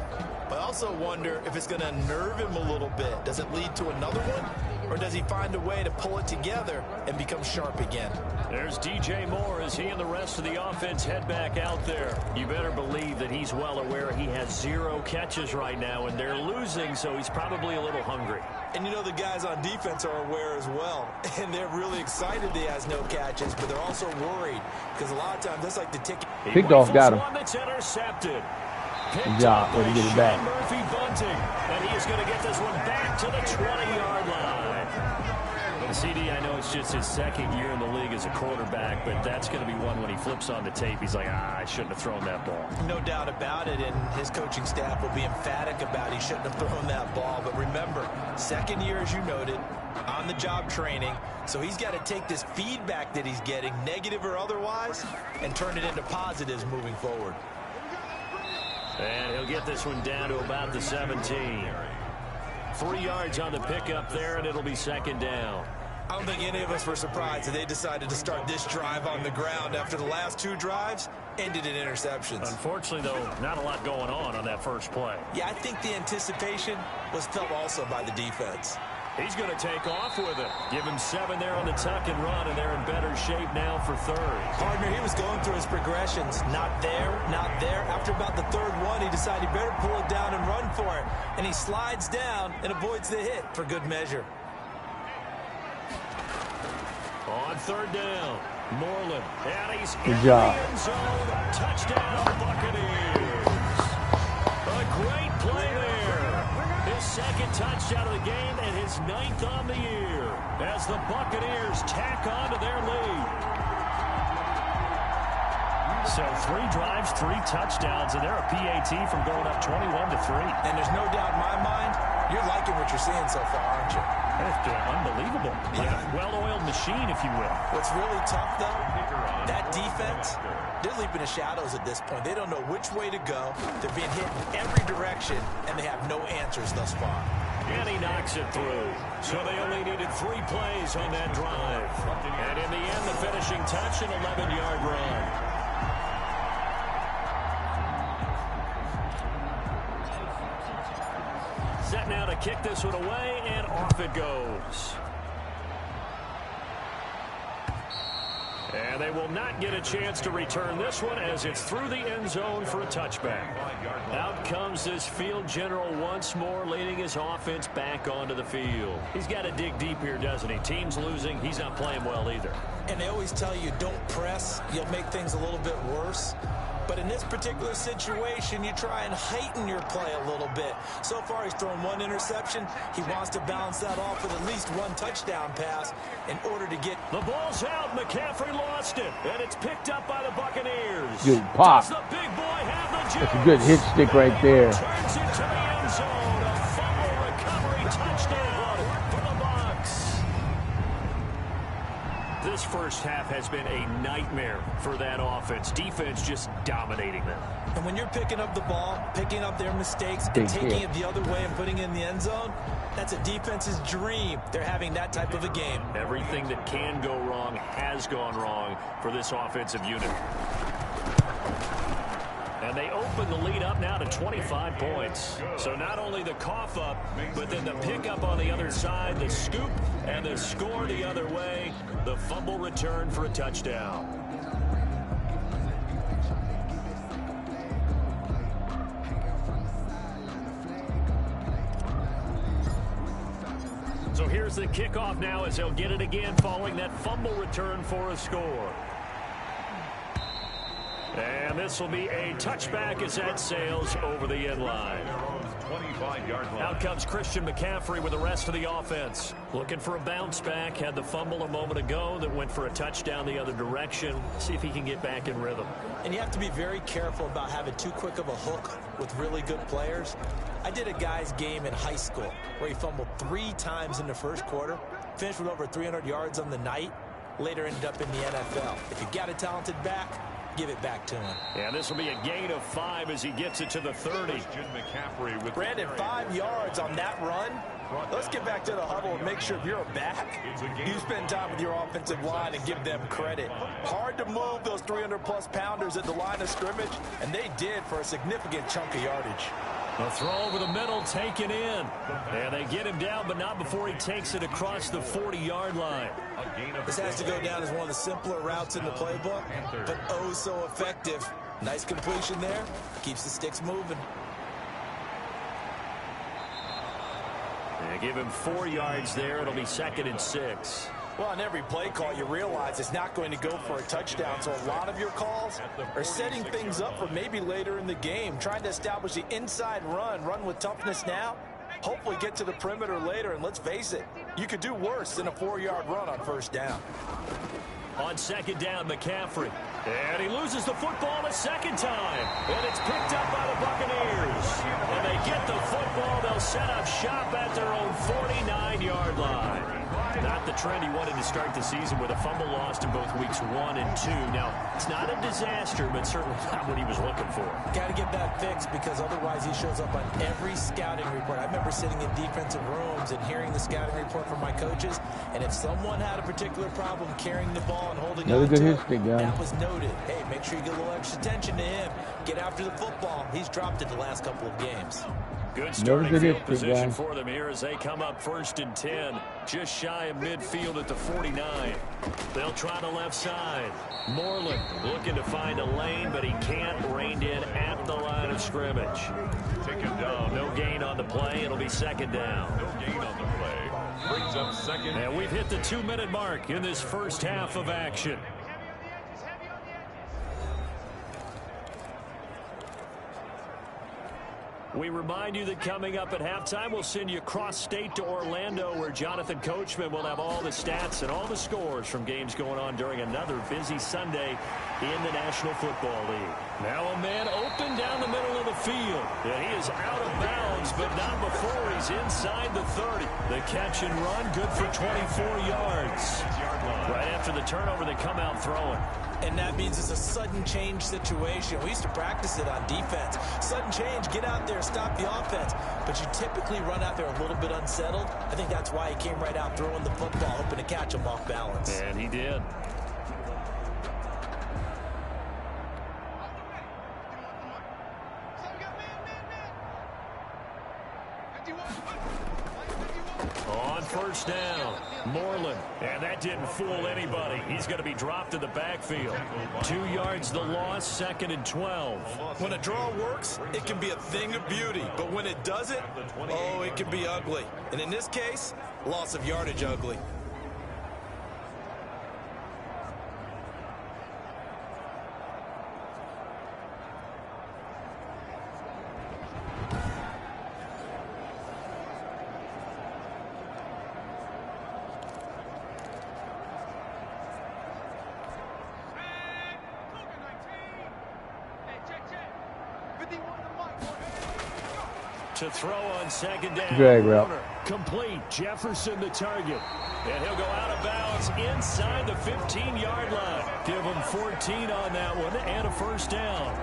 [SPEAKER 4] but I also wonder if it's going to unnerve him a little bit. Does it lead to another one, or does he find a way to pull it together and become sharp again?
[SPEAKER 3] There's DJ Moore as he and the rest of the offense head back out there. You better believe that he's well aware he has 0 catches right now, and they're losing, so he's probably a little hungry.
[SPEAKER 4] And you know the guys on defense are aware as well, and they're really excited he has no catches, but they're also worried, because a lot of times that's like the ticket.
[SPEAKER 2] Picked off, got him.
[SPEAKER 3] One that's intercepted.
[SPEAKER 2] Good job. Way to get it back.
[SPEAKER 3] Murphy bunting, and he is going to get this one back to the 20-yard line. CD, I know it's just his 2nd year in the league as a quarterback, but that's going to be one when he flips on the tape. He's like, I shouldn't have thrown that ball.
[SPEAKER 4] No doubt about it, and his coaching staff will be emphatic about he shouldn't have thrown that ball. But remember, 2nd year, as you noted, on-the-job training, so he's got to take this feedback that he's getting, negative or otherwise, and turn it into positives moving forward.
[SPEAKER 3] And he'll get this one down to about the 17. 3 yards on the pickup there, and it'll be 2nd down.
[SPEAKER 4] I don't think any of us were surprised that they decided to start this drive on the ground after the last 2 drives ended in interceptions.
[SPEAKER 3] Unfortunately, though, not a lot going on that first play.
[SPEAKER 4] Yeah, I think the anticipation was felt also by the defense.
[SPEAKER 3] He's going to take off with it. Give him 7 there on the tuck and run, and they're in better shape now for 3rd.
[SPEAKER 4] Partner, he was going through his progressions. Not there, not there. After about the 3rd one, he decided he better pull it down and run for it. And he slides down and avoids the hit for good measure.
[SPEAKER 3] On 3rd down, Moreland. And he's
[SPEAKER 2] good job.
[SPEAKER 3] In the end zone. Touchdown, Buccaneers. A great play there. His 2nd touchdown of the game and his 9th on the year as the Buccaneers tack on to their lead. So 3 drives, 3 touchdowns, and they're a PAT from going up 21-3.
[SPEAKER 4] And there's no doubt in my mind, you're liking what you're seeing so far, aren't you?
[SPEAKER 3] It's unbelievable. Like a well-oiled machine, if you will.
[SPEAKER 4] What's really tough, though, that defense, they're leaping the shadows at this point. They don't know which way to go. They're being hit in every direction, and they have no answers thus far.
[SPEAKER 3] And he knocks it through. So they only needed 3 plays on that drive. And in the end, the finishing touch, an 11-yard run. Set now to kick this one away, and off it goes. And they will not get a chance to return this one as it's through the end zone for a touchback. Out comes this field general once more, leading his offense back onto the field. He's got to dig deep here, doesn't he? Team's losing. He's not playing well either.
[SPEAKER 4] And they always tell you don't press. You'll make things a little bit worse. But in this particular situation, you try and heighten your play a little bit. So far, he's thrown one interception. He wants to balance that off with at least one touchdown pass in order to get...
[SPEAKER 3] The ball's out. McCaffrey lost it. And it's picked up by the Buccaneers.
[SPEAKER 2] Good pop.
[SPEAKER 3] Does the big boy have the
[SPEAKER 2] That's a good hit stick right there.
[SPEAKER 3] Turns it to the end zone. A fumble recovery touchdown for the Bucs. This first half has been a nightmare for that offense. Defense just dominating them.
[SPEAKER 4] And when you're picking up the ball, picking up their mistakes, and taking it the other way and putting it in the end zone, that's a defense's dream. They're having that type of a game.
[SPEAKER 3] Everything that can go wrong has gone wrong for this offensive unit. And they open the lead up now to 25 points. So not only the cough up, but then the pickup on the other side, the scoop, and the score the other way. The fumble return for a touchdown. So here's the kickoff now as they'll get it again following that fumble return for a score. And this will be a touchback as that sails over the end line.
[SPEAKER 5] 25-yard line.
[SPEAKER 3] Out comes Christian McCaffrey with the rest of the offense. Looking for a bounce back. Had the fumble a moment ago that went for a touchdown the other direction. See if he can get back in rhythm.
[SPEAKER 4] And you have to be very careful about having too quick of a hook with really good players. I did a guy's game in high school where he fumbled 3 times in the first quarter, finished with over 300 yards on the night, later ended up in the NFL. If you got a talented back, give it back to him.
[SPEAKER 3] Yeah, this will be a gain of 5 as he gets it to the 30.
[SPEAKER 5] McCaffrey with
[SPEAKER 4] Brandon, 5 yards on that run. Let's get back to the huddle and make sure if you're a back, you spend time with your offensive line and give them credit. Hard to move those 300-plus pounders at the line of scrimmage, and they did for a significant chunk of yardage.
[SPEAKER 3] A throw over the middle taken in. And they get him down, but not before he takes it across the 40-yard line.
[SPEAKER 4] This has to go down as one of the simpler routes in the playbook, but oh so effective. Nice completion there. Keeps the sticks moving.
[SPEAKER 3] They give him 4 yards there. It'll be 2nd and 6.
[SPEAKER 4] Well, on every play call, you realize it's not going to go for a touchdown, so a lot of your calls are setting things up for maybe later in the game, trying to establish the inside run with toughness now, hopefully get to the perimeter later, and let's face it, you could do worse than a 4-yard run on first down.
[SPEAKER 3] On 2nd down, McCaffrey. And he loses the football a 2nd time. And it's picked up by the Buccaneers. And they get the football. They'll set up shop at their own 49-yard line. Not the trend he wanted to start the season with a fumble lost in both weeks 1 and 2. Now, it's not a disaster, but certainly not what he was looking for.
[SPEAKER 4] Got to get that fixed because otherwise he shows up on every scouting report. I remember sitting in defensive rooms and hearing the scouting report from my coaches, and if someone had a particular problem carrying the ball and holding on to it, that was noted. Hey, make sure you get a little extra attention to him. Get after the football. He's dropped it the last couple of games.
[SPEAKER 3] Good starting field position for them here as they come up 1st and 10. Just shy of midfield at the 49. They'll try the left side. Moreland looking to find a lane, but he can't. Reined in at the line of scrimmage.
[SPEAKER 5] Take him down.
[SPEAKER 3] No gain on the play. It'll be 2nd down.
[SPEAKER 5] No gain on the play. Brings up 2nd.
[SPEAKER 3] And we've hit the 2-minute mark in this first half of action. We remind you that coming up at halftime, we'll send you cross-state to Orlando, where Jonathan Coachman will have all the stats and all the scores from games going on during another busy Sunday in the National Football League. Now a man open down the middle of the field. And he is out of bounds, but not before he's inside the 30. The catch and run, good for 24 yards. Right after the turnover, they come out throwing.
[SPEAKER 4] And that means it's a sudden change situation. We used to practice it on defense. Sudden change, get out there, stop the offense. But you typically run out there a little bit unsettled. I think that's why he came right out throwing the football, hoping to catch him off balance.
[SPEAKER 3] And he did. On first down, Moreland. And that didn't fool anybody. He's going to be dropped in the backfield. 2 yards the loss, 2nd and 12.
[SPEAKER 4] When a draw works, it can be a thing of beauty. But when it doesn't, oh, it can be ugly. And in this case, loss of yardage ugly.
[SPEAKER 3] To throw on 2nd down.
[SPEAKER 2] Drag route.
[SPEAKER 3] Complete. Jefferson the target. And he'll go out of bounds inside the 15-yard line. Give him 14 on that one and a first down.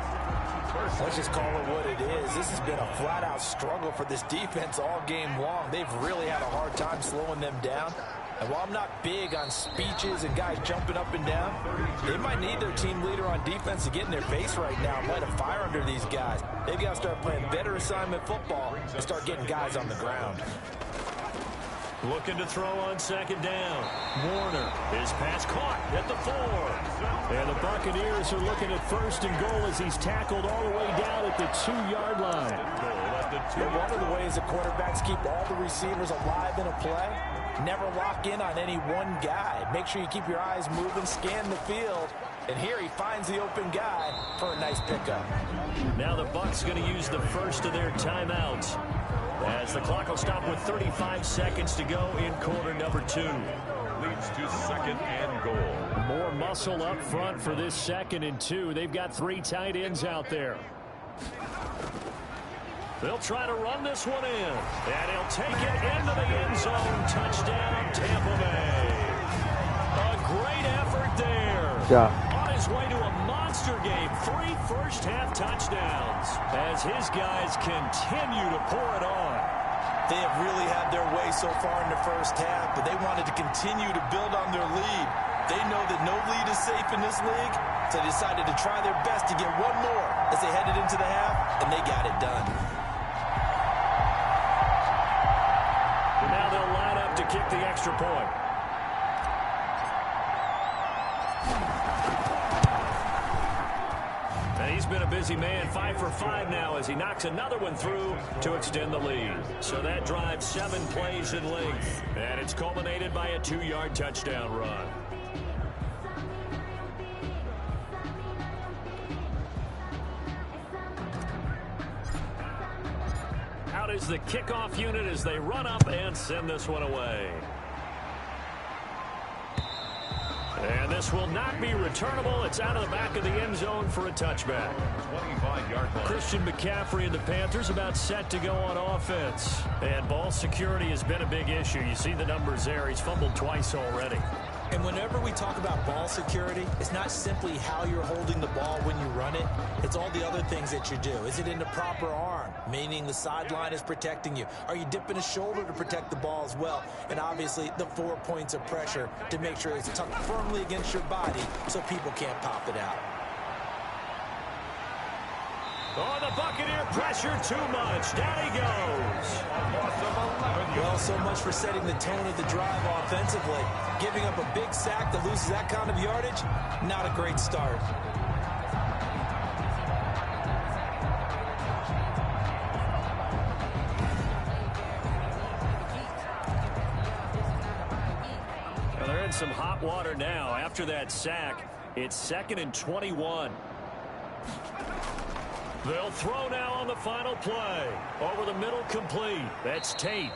[SPEAKER 4] Let's just call it what it is. This has been a flat-out struggle for this defense all game long. They've really had a hard time slowing them down. And while I'm not big on speeches and guys jumping up and down, they might need their team leader on defense to get in their face right now and light a fire under these guys. They've got to start playing better assignment football and start getting guys on the ground.
[SPEAKER 3] Looking to throw on 2nd down. Warner. His pass caught at the 4. And the Buccaneers are looking at 1st and goal as he's tackled all the way down at the 2-yard line.
[SPEAKER 4] One of the ways that quarterbacks keep all the receivers alive in a play, never lock in on any one guy. Make sure you keep your eyes moving, scan the field. And here he finds the open guy for a nice pickup.
[SPEAKER 3] Now the Bucs going to use the first of their timeouts, as the clock will stop with 35 seconds to go in quarter number 2.
[SPEAKER 5] Leads to 2nd and goal.
[SPEAKER 3] More muscle up front for this 2nd and 2. They've got 3 tight ends out there. They'll try to run this one in. And he'll take it into the end zone. Touchdown, Tampa Bay. A great effort there.
[SPEAKER 2] Yeah.
[SPEAKER 3] On his way to a monster game. 3 first-half touchdowns as his guys continue to pour it on.
[SPEAKER 4] They have really had their way so far in the first half, but they wanted to continue to build on their lead. They know that no lead is safe in this league, so they decided to try their best to get one more as they headed into the half, and they got it done.
[SPEAKER 3] And now they'll line up to kick the extra point. And he's been a busy man, 5 for 5 now as he knocks another one through to extend the lead. So that drives 7 plays in length. And it's culminated by a 2-yard touchdown run. Out is the kickoff unit as they run up and send this one away. And this will not be returnable. It's out of the back of the end zone for a touchback.
[SPEAKER 5] 25-yard line.
[SPEAKER 3] Christian McCaffrey and the Panthers about set to go on offense. And ball security has been a big issue. You see the numbers there. He's fumbled twice already.
[SPEAKER 4] And whenever we talk about ball security, it's not simply how you're holding the ball when you run it. It's all the other things that you do. Is it in the proper arm, meaning the sideline is protecting you? Are you dipping a shoulder to protect the ball as well? And obviously, the 4 points of pressure to make sure it's tucked firmly against your body so people can't pop it out.
[SPEAKER 3] Oh, the Buccaneer pressure too much. Down he goes.
[SPEAKER 4] Well, so much for setting the tone of the drive offensively. Giving up a big sack that loses that kind of yardage, not a great start.
[SPEAKER 3] Well, they're in some hot water now. After that sack, it's 2nd and 21. They'll throw now on the final play. Over the middle, complete. That's Tate.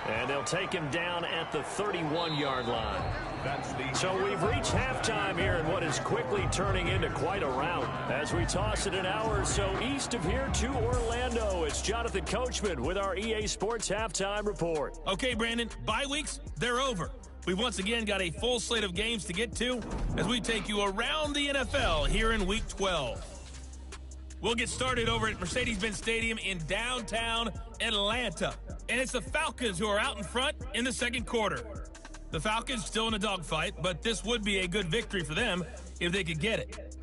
[SPEAKER 3] And they'll take him down at the 31-yard line. So we've reached halftime here in what is quickly turning into quite a rout. As we toss it an hour or so east of here to Orlando, it's Jonathan Coachman with our EA Sports Halftime Report.
[SPEAKER 7] Okay, Brandon, bye weeks, they're over. We've once again got a full slate of games to get to as we take you around the NFL here in Week 12. We'll get started over at Mercedes-Benz Stadium in downtown Atlanta. And it's the Falcons who are out in front in the second quarter. The Falcons still in a dogfight, but this would be a good victory for them if they could get it.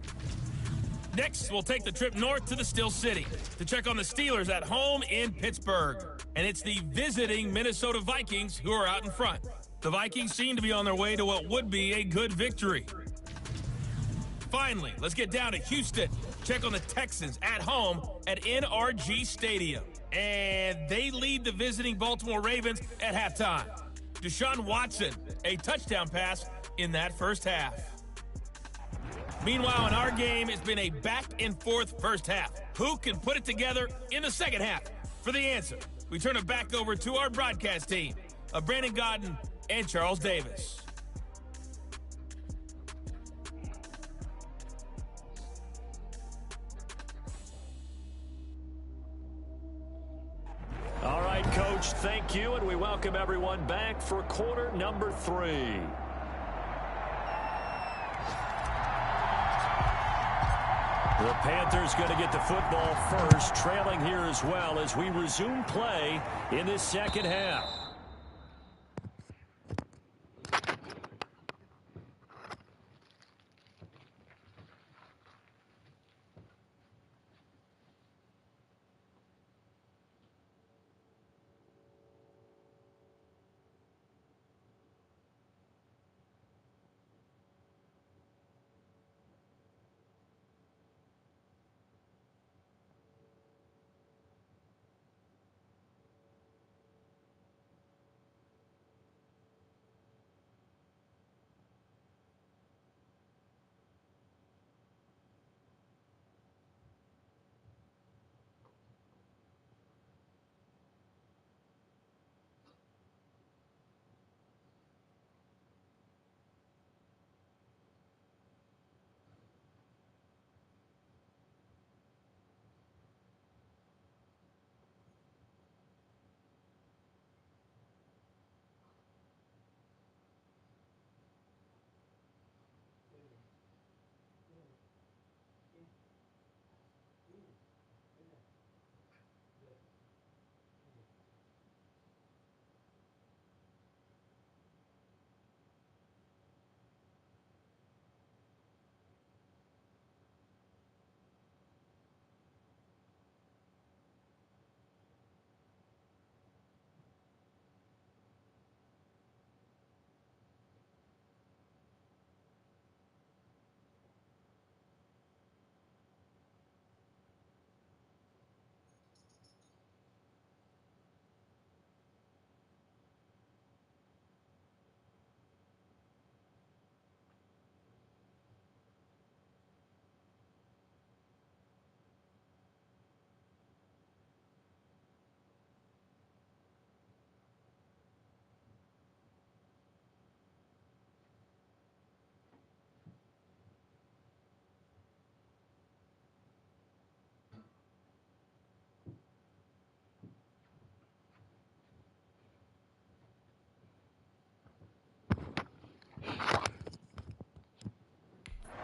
[SPEAKER 7] Next, we'll take the trip north to the Steel City to check on the Steelers at home in Pittsburgh. and it's the visiting Minnesota Vikings who are out in front. The Vikings seem to be on their way to what would be a good victory. Finally, let's get down to Houston. Check on the Texans at home at NRG Stadium. And they lead the visiting Baltimore Ravens at halftime. Deshaun Watson, a touchdown pass in that first half. Meanwhile, in our game, it's been a back-and-forth first half. Who can put it together in the second half? For the answer, we turn it back over to our broadcast team of Brandon Godden and Charles Davis.
[SPEAKER 3] All right, Coach, thank you, and we welcome everyone back for quarter number 3. The Panthers going to get the football first, trailing here as well as we resume play in this second half.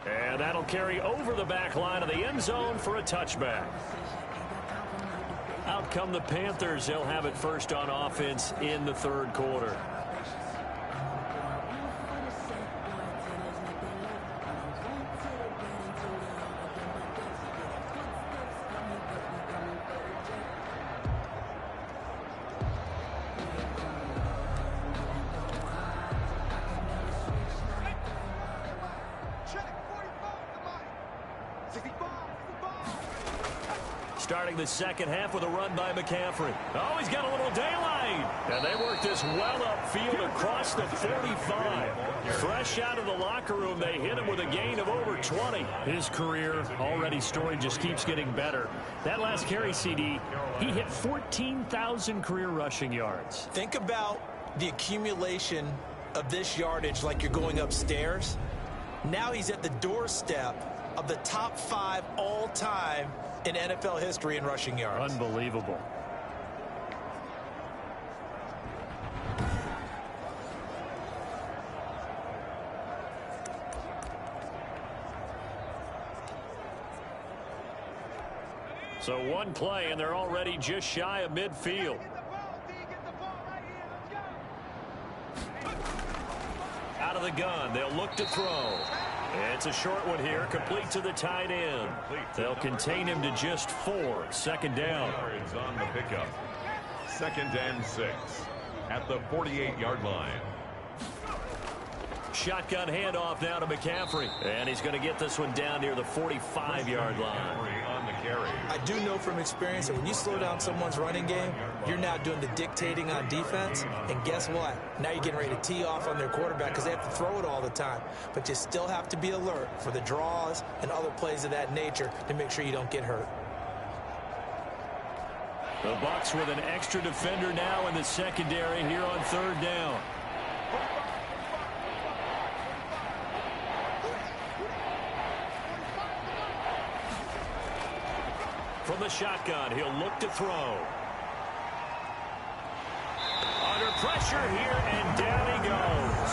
[SPEAKER 3] And that'll carry over the back line of the end zone for a touchback. Out come the Panthers. They'll have it first on offense in the third quarter. Starting the second half with a run by McCaffrey. Oh, he's got a little daylight. And they work this well upfield across the 45. Fresh out of the locker room, they hit him with a gain of over 20. His career already storied, just keeps getting better. That last carry, CD, he hit 14,000 career rushing yards.
[SPEAKER 4] Think about the accumulation of this yardage like you're going upstairs. Now he's at the doorstep of the top 5 all-time in NFL history in rushing yards.
[SPEAKER 3] Unbelievable. So one play, and they're already just shy of midfield. Out of the gun, they'll look to throw. It's a short one here, complete to the tight end. They'll contain him to just 4. Second down.
[SPEAKER 5] On the pickup. second and 6 at the 48-yard line.
[SPEAKER 3] Shotgun handoff now to McCaffrey. And he's going to get this one down near the 45-yard line.
[SPEAKER 5] On the carry.
[SPEAKER 4] I do know from experience that when you slow down someone's running game, you're now doing the dictating on defense. And guess what? Now you're getting ready to tee off on their quarterback because they have to throw it all the time. But you still have to be alert for the draws and other plays of that nature to make sure you don't get hurt.
[SPEAKER 3] The Bucs with an extra defender now in the secondary here on third down. From the shotgun, he'll look to throw. Under pressure here, and down he goes.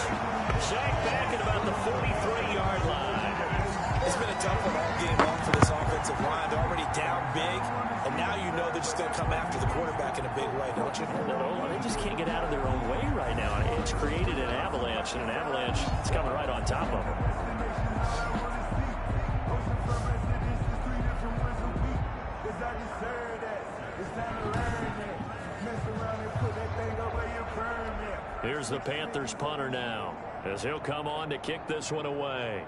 [SPEAKER 3] Sacked back at about the 43-yard line.
[SPEAKER 4] It's been a tough one all game long for this offensive line. They're already down big, and now you know they're just going to come after the quarterback in a big way, don't you?
[SPEAKER 3] No, they just can't get out of their own way right now. It's created an avalanche, and an avalanche is coming right on top of them. Here's the Panthers punter now, as he'll come on to kick this one away.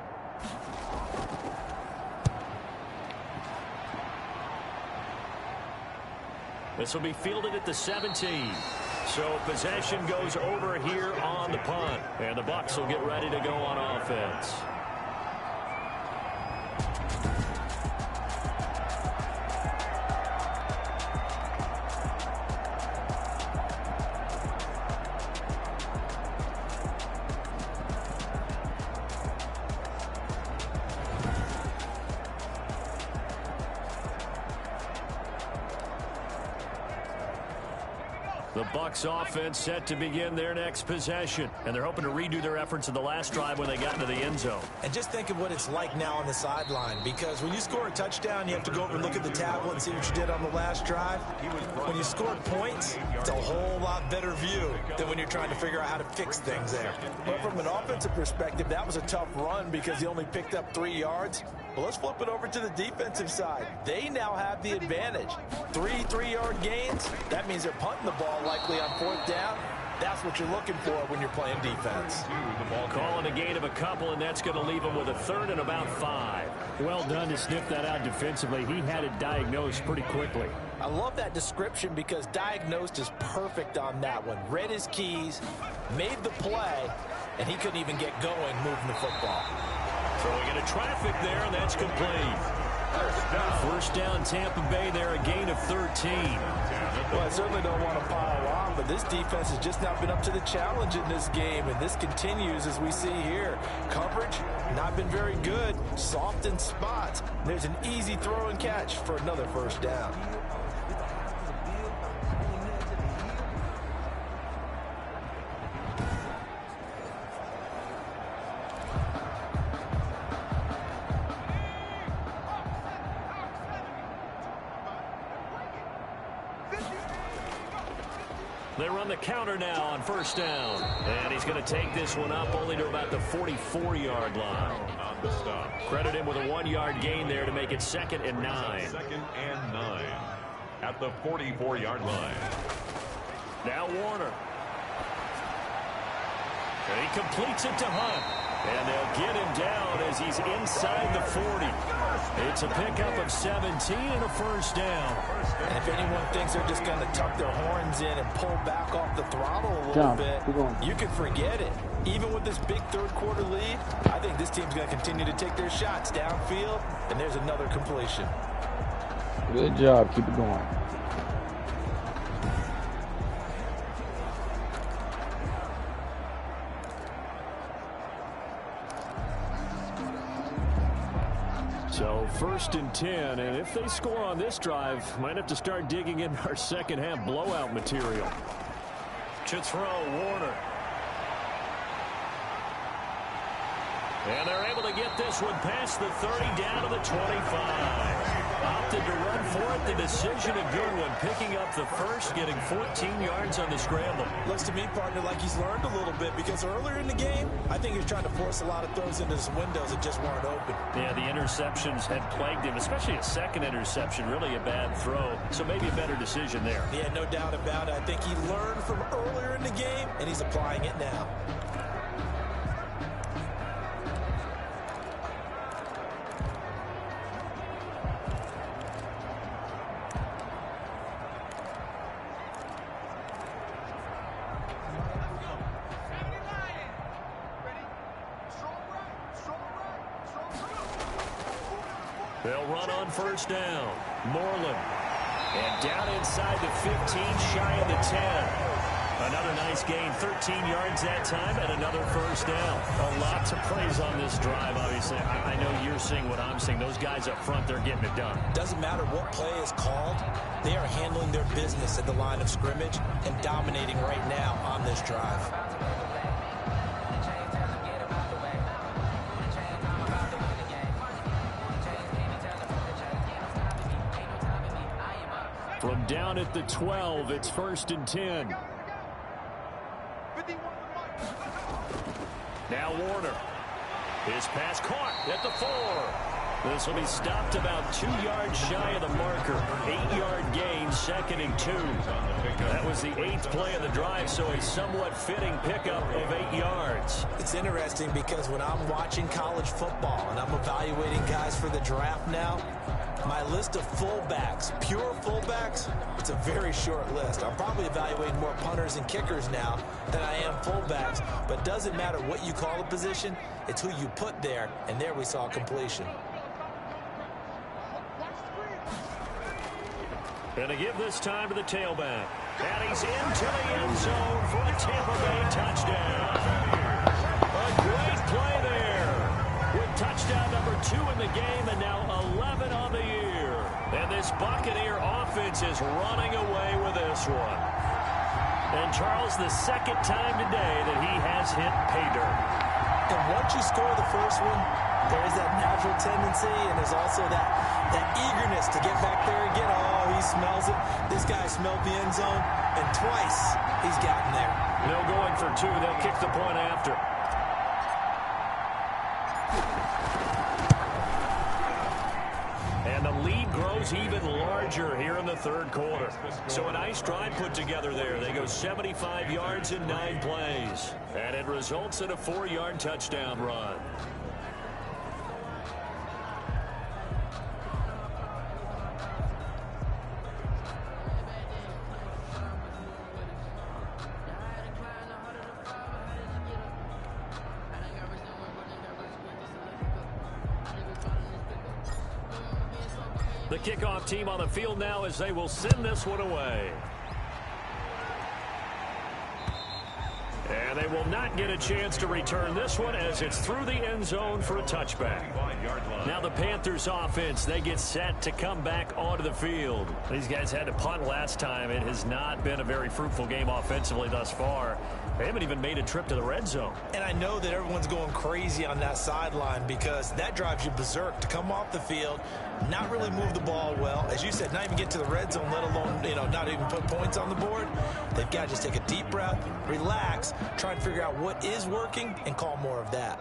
[SPEAKER 3] This will be fielded at the 17. So possession goes over here on the punt, and the Bucs will get ready to go on offense. The Bucs offense set to begin their next possession, and they're hoping to redo their efforts in the last drive when they got into the end zone.
[SPEAKER 4] And just think of what it's like now on the sideline, because when you score a touchdown, you have to go over and look at the tablet and see what you did on the last drive. When you score points, it's a whole lot better view than when you're trying to figure out how to fix things there. But from an offensive perspective, that was a tough run because he only picked up 3 yards. Well, let's flip it over to the defensive side. They now have the advantage. 3 3-yard gains. That means they're punting the ball likely on 4th down. That's what you're looking for when you're playing defense.
[SPEAKER 3] Calling a gain of a couple, and that's going to leave him with a 3rd and about 5. Well done to sniff that out defensively. He had it diagnosed pretty quickly.
[SPEAKER 4] I love that description because diagnosed is perfect on that one. Read his keys, made the play, and he couldn't even get going moving the football.
[SPEAKER 3] Throwing into traffic there, and that's complete. First down, Tampa Bay there, a gain of 13.
[SPEAKER 4] Well, I certainly don't want to pile on, but this defense has just not been up to the challenge in this game, and this continues as we see here. Coverage, not been very good. Soft in spots. There's an easy throw and catch for another first down.
[SPEAKER 3] They run the counter now on first down. And he's going to take this one up only to about the 44-yard line.
[SPEAKER 5] On the stop.
[SPEAKER 3] Credit him with a 1-yard gain there to make it 2nd and 9.
[SPEAKER 5] 2nd and 9 at the 44-yard line.
[SPEAKER 3] Now Warner. And he completes it to Hunt. And they'll get him down as he's inside the 40. It's a pickup of 17 and a first down.
[SPEAKER 4] And if anyone thinks they're just going to tuck their horns in and pull back off the throttle a little bit, you can forget it. Even with this big third-quarter lead, I think this team's going to continue to take their shots downfield, and there's another completion.
[SPEAKER 2] Good job. Keep it going.
[SPEAKER 3] So 1st and 10, and if they score on this drive, might have to start digging in our second-half blowout material. To throw, Warner. And they're able to get this one past the 30 down to the 25. Opted to run for it. The decision a good one. Picking up the first, getting 14 yards on the scramble.
[SPEAKER 4] Looks to me, partner, like he's learned a little bit because earlier in the game, I think he was trying to force a lot of throws into his windows that just weren't open.
[SPEAKER 3] Yeah, the interceptions had plagued him, especially a second interception. Really a bad throw. So maybe a better decision there.
[SPEAKER 4] Yeah, no doubt about it. I think he learned from earlier in the game, and he's applying it now.
[SPEAKER 3] They'll run on first down. Moreland. And down inside the 15, shy of the 10. Another nice gain, 13 yards that time, and another first down. A lot to praise on this drive, obviously. I know you're seeing what I'm seeing. Those guys up front, they're getting it done.
[SPEAKER 4] Doesn't matter what play is called. They are handling their business at the line of scrimmage and dominating right now on this drive.
[SPEAKER 3] From down at the 12, it's 1st and 10. Now Warner. His pass caught at the 4. This will be stopped about 2 yards shy of the marker. 8-yard gain, 2nd and 2. That was the 8th play of the drive, so a somewhat fitting pickup of 8 yards.
[SPEAKER 4] It's interesting because when I'm watching college football and I'm evaluating guys for the draft now, my list of fullbacks, pure fullbacks, it's a very short list. I'm probably evaluating more punters and kickers now than I am fullbacks, but doesn't matter what you call a position, it's who you put there, and there we saw completion.
[SPEAKER 3] Going to give this time to the tailback. And he's into the end zone for a Tampa Bay touchdown. A great play there. With touchdown number 2 in the game and now 11 on the year. And this Buccaneer offense is running away with this one. And Charles, the second time today that he has hit pay dirt.
[SPEAKER 4] And once you score the first one, there's that natural tendency, and there's also that eagerness to get back there again. Oh, he smells it. This guy smelled the end zone, and twice he's gotten there.
[SPEAKER 3] No going for 2. They'll kick the point after. And the lead grows even larger here in the third quarter. So a nice drive put together there. They go 75 yards in 9 plays. And it results in a 4-yard touchdown run. The kickoff team on the field now as they will send this one away. And they will not get a chance to return this one as it's through the end zone for a touchback. Now the Panthers offense, they get set to come back onto the field. These guys had to punt last time. It has not been a very fruitful game offensively thus far. They haven't even made a trip to the red zone. And I know that everyone's going crazy on that sideline because that drives you berserk to come off the field, not really move the ball well. As you said, not even get to the red zone, let alone, not even put points on the board. They've got to just take a deep breath, relax, try and figure out what is working, and call more of that.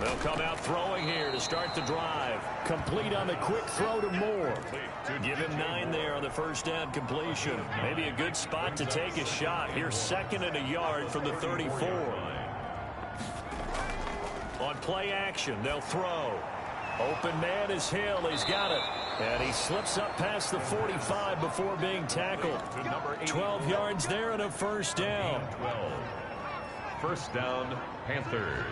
[SPEAKER 3] They'll come out throwing here to start the drive. Complete on the quick throw to Moore. Give him 9 there on the first down completion. Maybe a good spot to take a shot. Here's 2nd and a yard from the 34. On play action, they'll throw. Open man is Hill. He's got it. And he slips up past the 45 before being tackled. 12 yards there and a first down.
[SPEAKER 5] 12. First down, Panthers.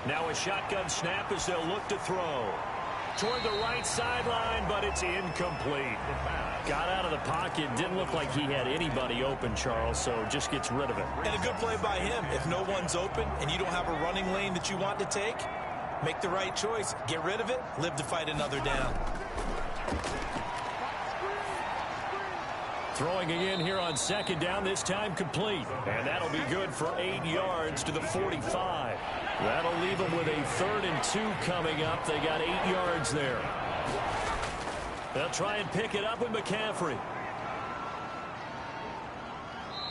[SPEAKER 3] Now a shotgun snap as they'll look to throw. Toward the right sideline, but it's incomplete. Got out of the pocket. Didn't look like he had anybody open, Charles, so just gets rid of it.
[SPEAKER 4] And a good play by him. If no one's open and you don't have a running lane that you want to take, make the right choice. Get rid of it. Live to fight another down.
[SPEAKER 3] Throwing again here on second down, this time complete. And that'll be good for 8 yards to the 45. That'll leave them with a 3rd and 2 coming up. They got 8 yards there. They'll try and pick it up with McCaffrey.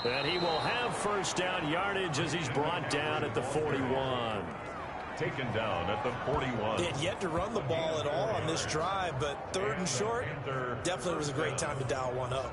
[SPEAKER 3] And he will have first down yardage as he's brought down at the 41.
[SPEAKER 5] Taken down at the 41.
[SPEAKER 4] They had yet to run the ball at all on this drive, but 3rd and short, definitely was a great time to dial one up.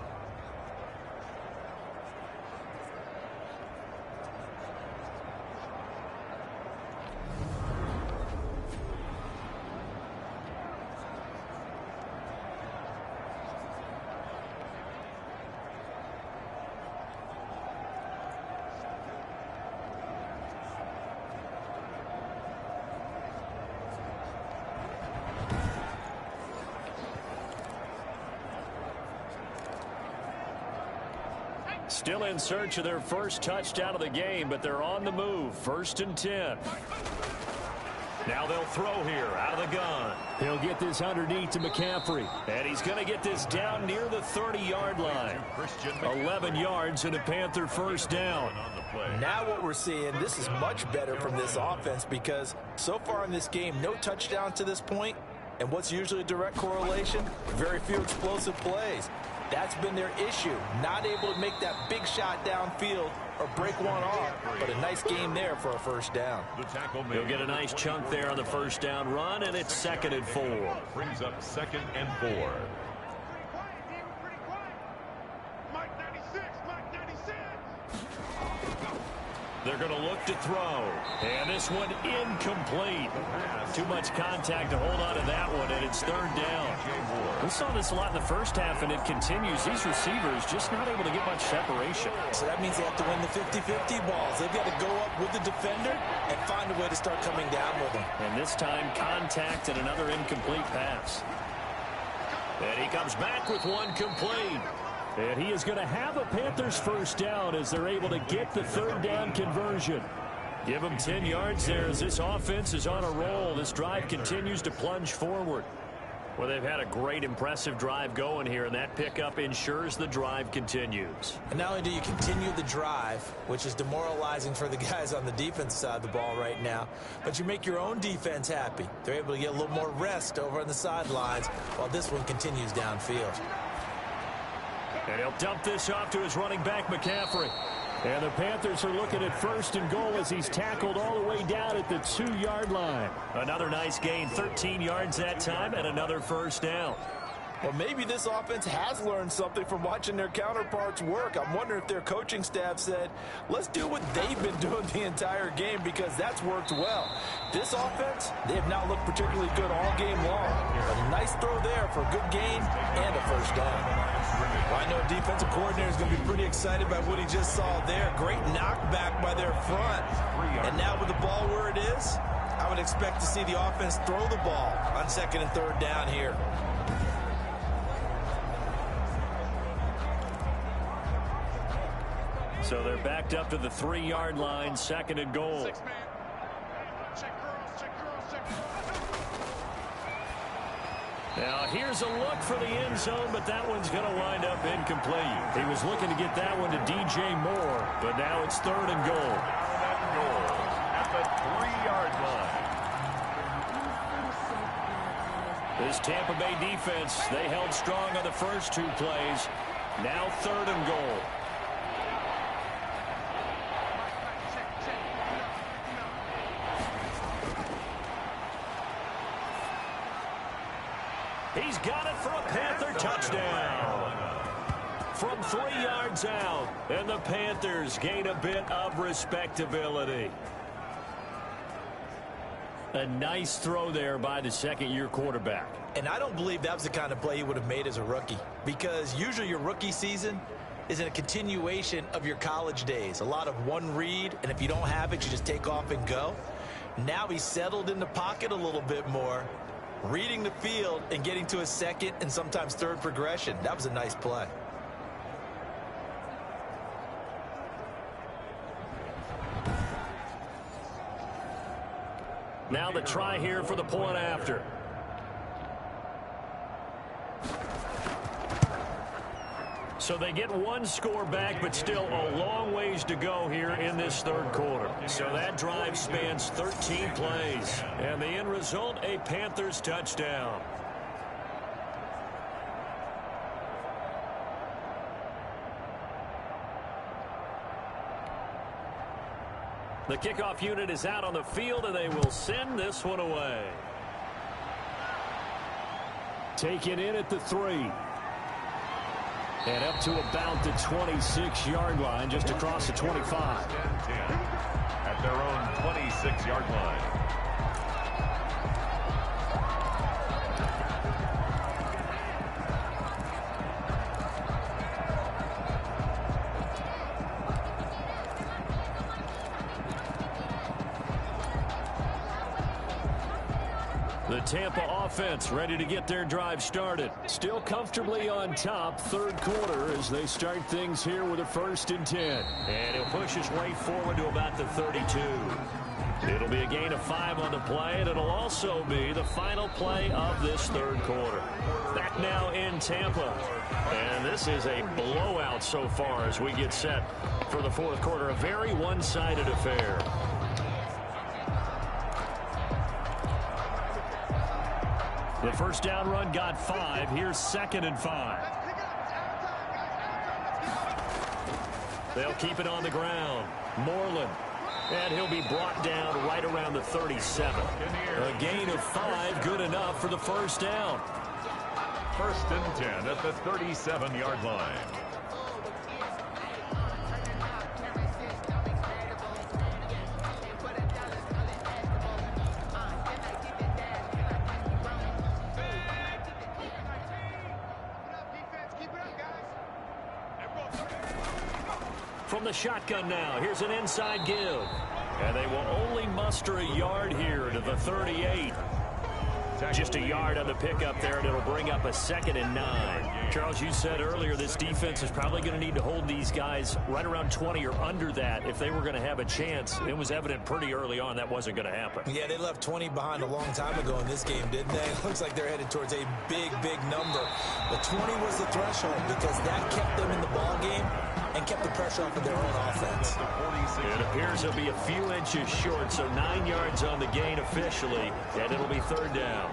[SPEAKER 3] Still in search of their first touchdown of the game, but they're on the move. 1st and 10. Now they'll throw here out of the gun. He'll get this underneath to McCaffrey. And he's going to get this down near the 30-yard line. 11 yards and a Panther first down.
[SPEAKER 4] Now what we're seeing, this is much better from this offense because so far in this game, no touchdown to this point. And what's usually a direct correlation? Very few explosive plays. That's been their issue. Not able to make that big shot downfield or break one off, but a nice game there for a first down.
[SPEAKER 3] He'll get a nice chunk there on the first down run, and it's 2nd and 4.
[SPEAKER 5] Brings up 2nd and 4.
[SPEAKER 3] They're going to look to throw. And this one incomplete. Too much contact to hold on to that one, and it's 3rd down. We saw this a lot in the first half, and it continues. These receivers just not able to get much separation.
[SPEAKER 4] So that means they have to win the 50-50 balls. They've got to go up with the defender and find a way to start coming down with them.
[SPEAKER 3] And this time, contact and another incomplete pass. And he comes back with one complete. And he is going to have a Panthers first down as they're able to get the 3rd down conversion. Give him 10 yards there as this offense is on a roll. This drive continues to plunge forward. Well, they've had a great, impressive drive going here, and that pickup ensures the drive continues.
[SPEAKER 4] And not only do you continue the drive, which is demoralizing for the guys on the defense side of the ball right now, but you make your own defense happy. They're able to get a little more rest over on the sidelines while this one continues downfield.
[SPEAKER 3] And he'll dump this off to his running back, McCaffrey. And the Panthers are looking at 1st and goal as he's tackled all the way down at the 2-yard line. Another nice gain, 13 yards that time, and another first down.
[SPEAKER 4] Well, maybe this offense has learned something from watching their counterparts work. I'm wondering if their coaching staff said, let's do what they've been doing the entire game because that's worked well. This offense, they have not looked particularly good all game long. But a nice throw there for a good gain and a first down. Well, I know defensive coordinator is going to be pretty excited by what he just saw there. Great knockback by their front. And now with the ball where it is, I would expect to see the offense throw the ball on 2nd and 3rd down here.
[SPEAKER 3] So they're backed up to the 3-yard line, 2nd and goal. Now here's a look for the end zone, but that one's going to wind up incomplete. He was looking to get that one to DJ Moore, but now it's 3rd and goal.
[SPEAKER 5] At the 3-yard line.
[SPEAKER 3] This Tampa Bay defense, they held strong on the first 2 plays. Now 3rd and goal. He's got it for a Panther touchdown. From 3 yards out, and the Panthers gain a bit of respectability. A nice throw there by the 2nd-year quarterback.
[SPEAKER 4] And I don't believe that was the kind of play he would have made as a rookie, because usually your rookie season is in a continuation of your college days. A lot of one read, and if you don't have it, you just take off and go. Now he's settled in the pocket a little bit more, reading the field and getting to a 2nd and sometimes 3rd progression. That was a nice play.
[SPEAKER 3] Now the try here for the point after. So they get one score back, but still a long ways to go here in this third quarter. So that drive spans 13 plays. And the end result, a Panthers touchdown. The kickoff unit is out on the field, and they will send this one away. Taken in at the 3. And up to about the 26-yard line, just across the 25.
[SPEAKER 5] 10-10 at their own 26-yard line.
[SPEAKER 3] The Tampa offense ready to get their drive started. Still comfortably on top, third quarter, as they start things here with a 1st and 10. And he'll push his way forward to about the 32. It'll be a gain of 5 on the play, and it'll also be the final play of this third quarter. Back now in Tampa. And this is a blowout so far as we get set for the fourth quarter. A very one-sided affair. The first down run got 5. Here's 2nd and 5. They'll keep it on the ground. Moreland. And he'll be brought down right around the 37. A gain of 5, good enough for the first down.
[SPEAKER 5] 1st and 10 at the 37-yard line.
[SPEAKER 3] From the shotgun now, here's an inside give. And they will only muster a yard here to the 38. Just a yard on the pickup there, and it'll bring up a 2nd and 9. Charles, you said earlier this defense is probably going to need to hold these guys right around 20 or under that if they were going to have a chance. It was evident pretty early on that wasn't going to happen.
[SPEAKER 4] Yeah, they left 20 behind a long time ago in this game, didn't they? It looks like they're headed towards a big, big number. But 20 was the threshold because that kept them in the ball game and kept the pressure off of their own offense.
[SPEAKER 3] It appears he'll be a few inches short, so 9 yards on the gain officially, and it'll be 3rd down.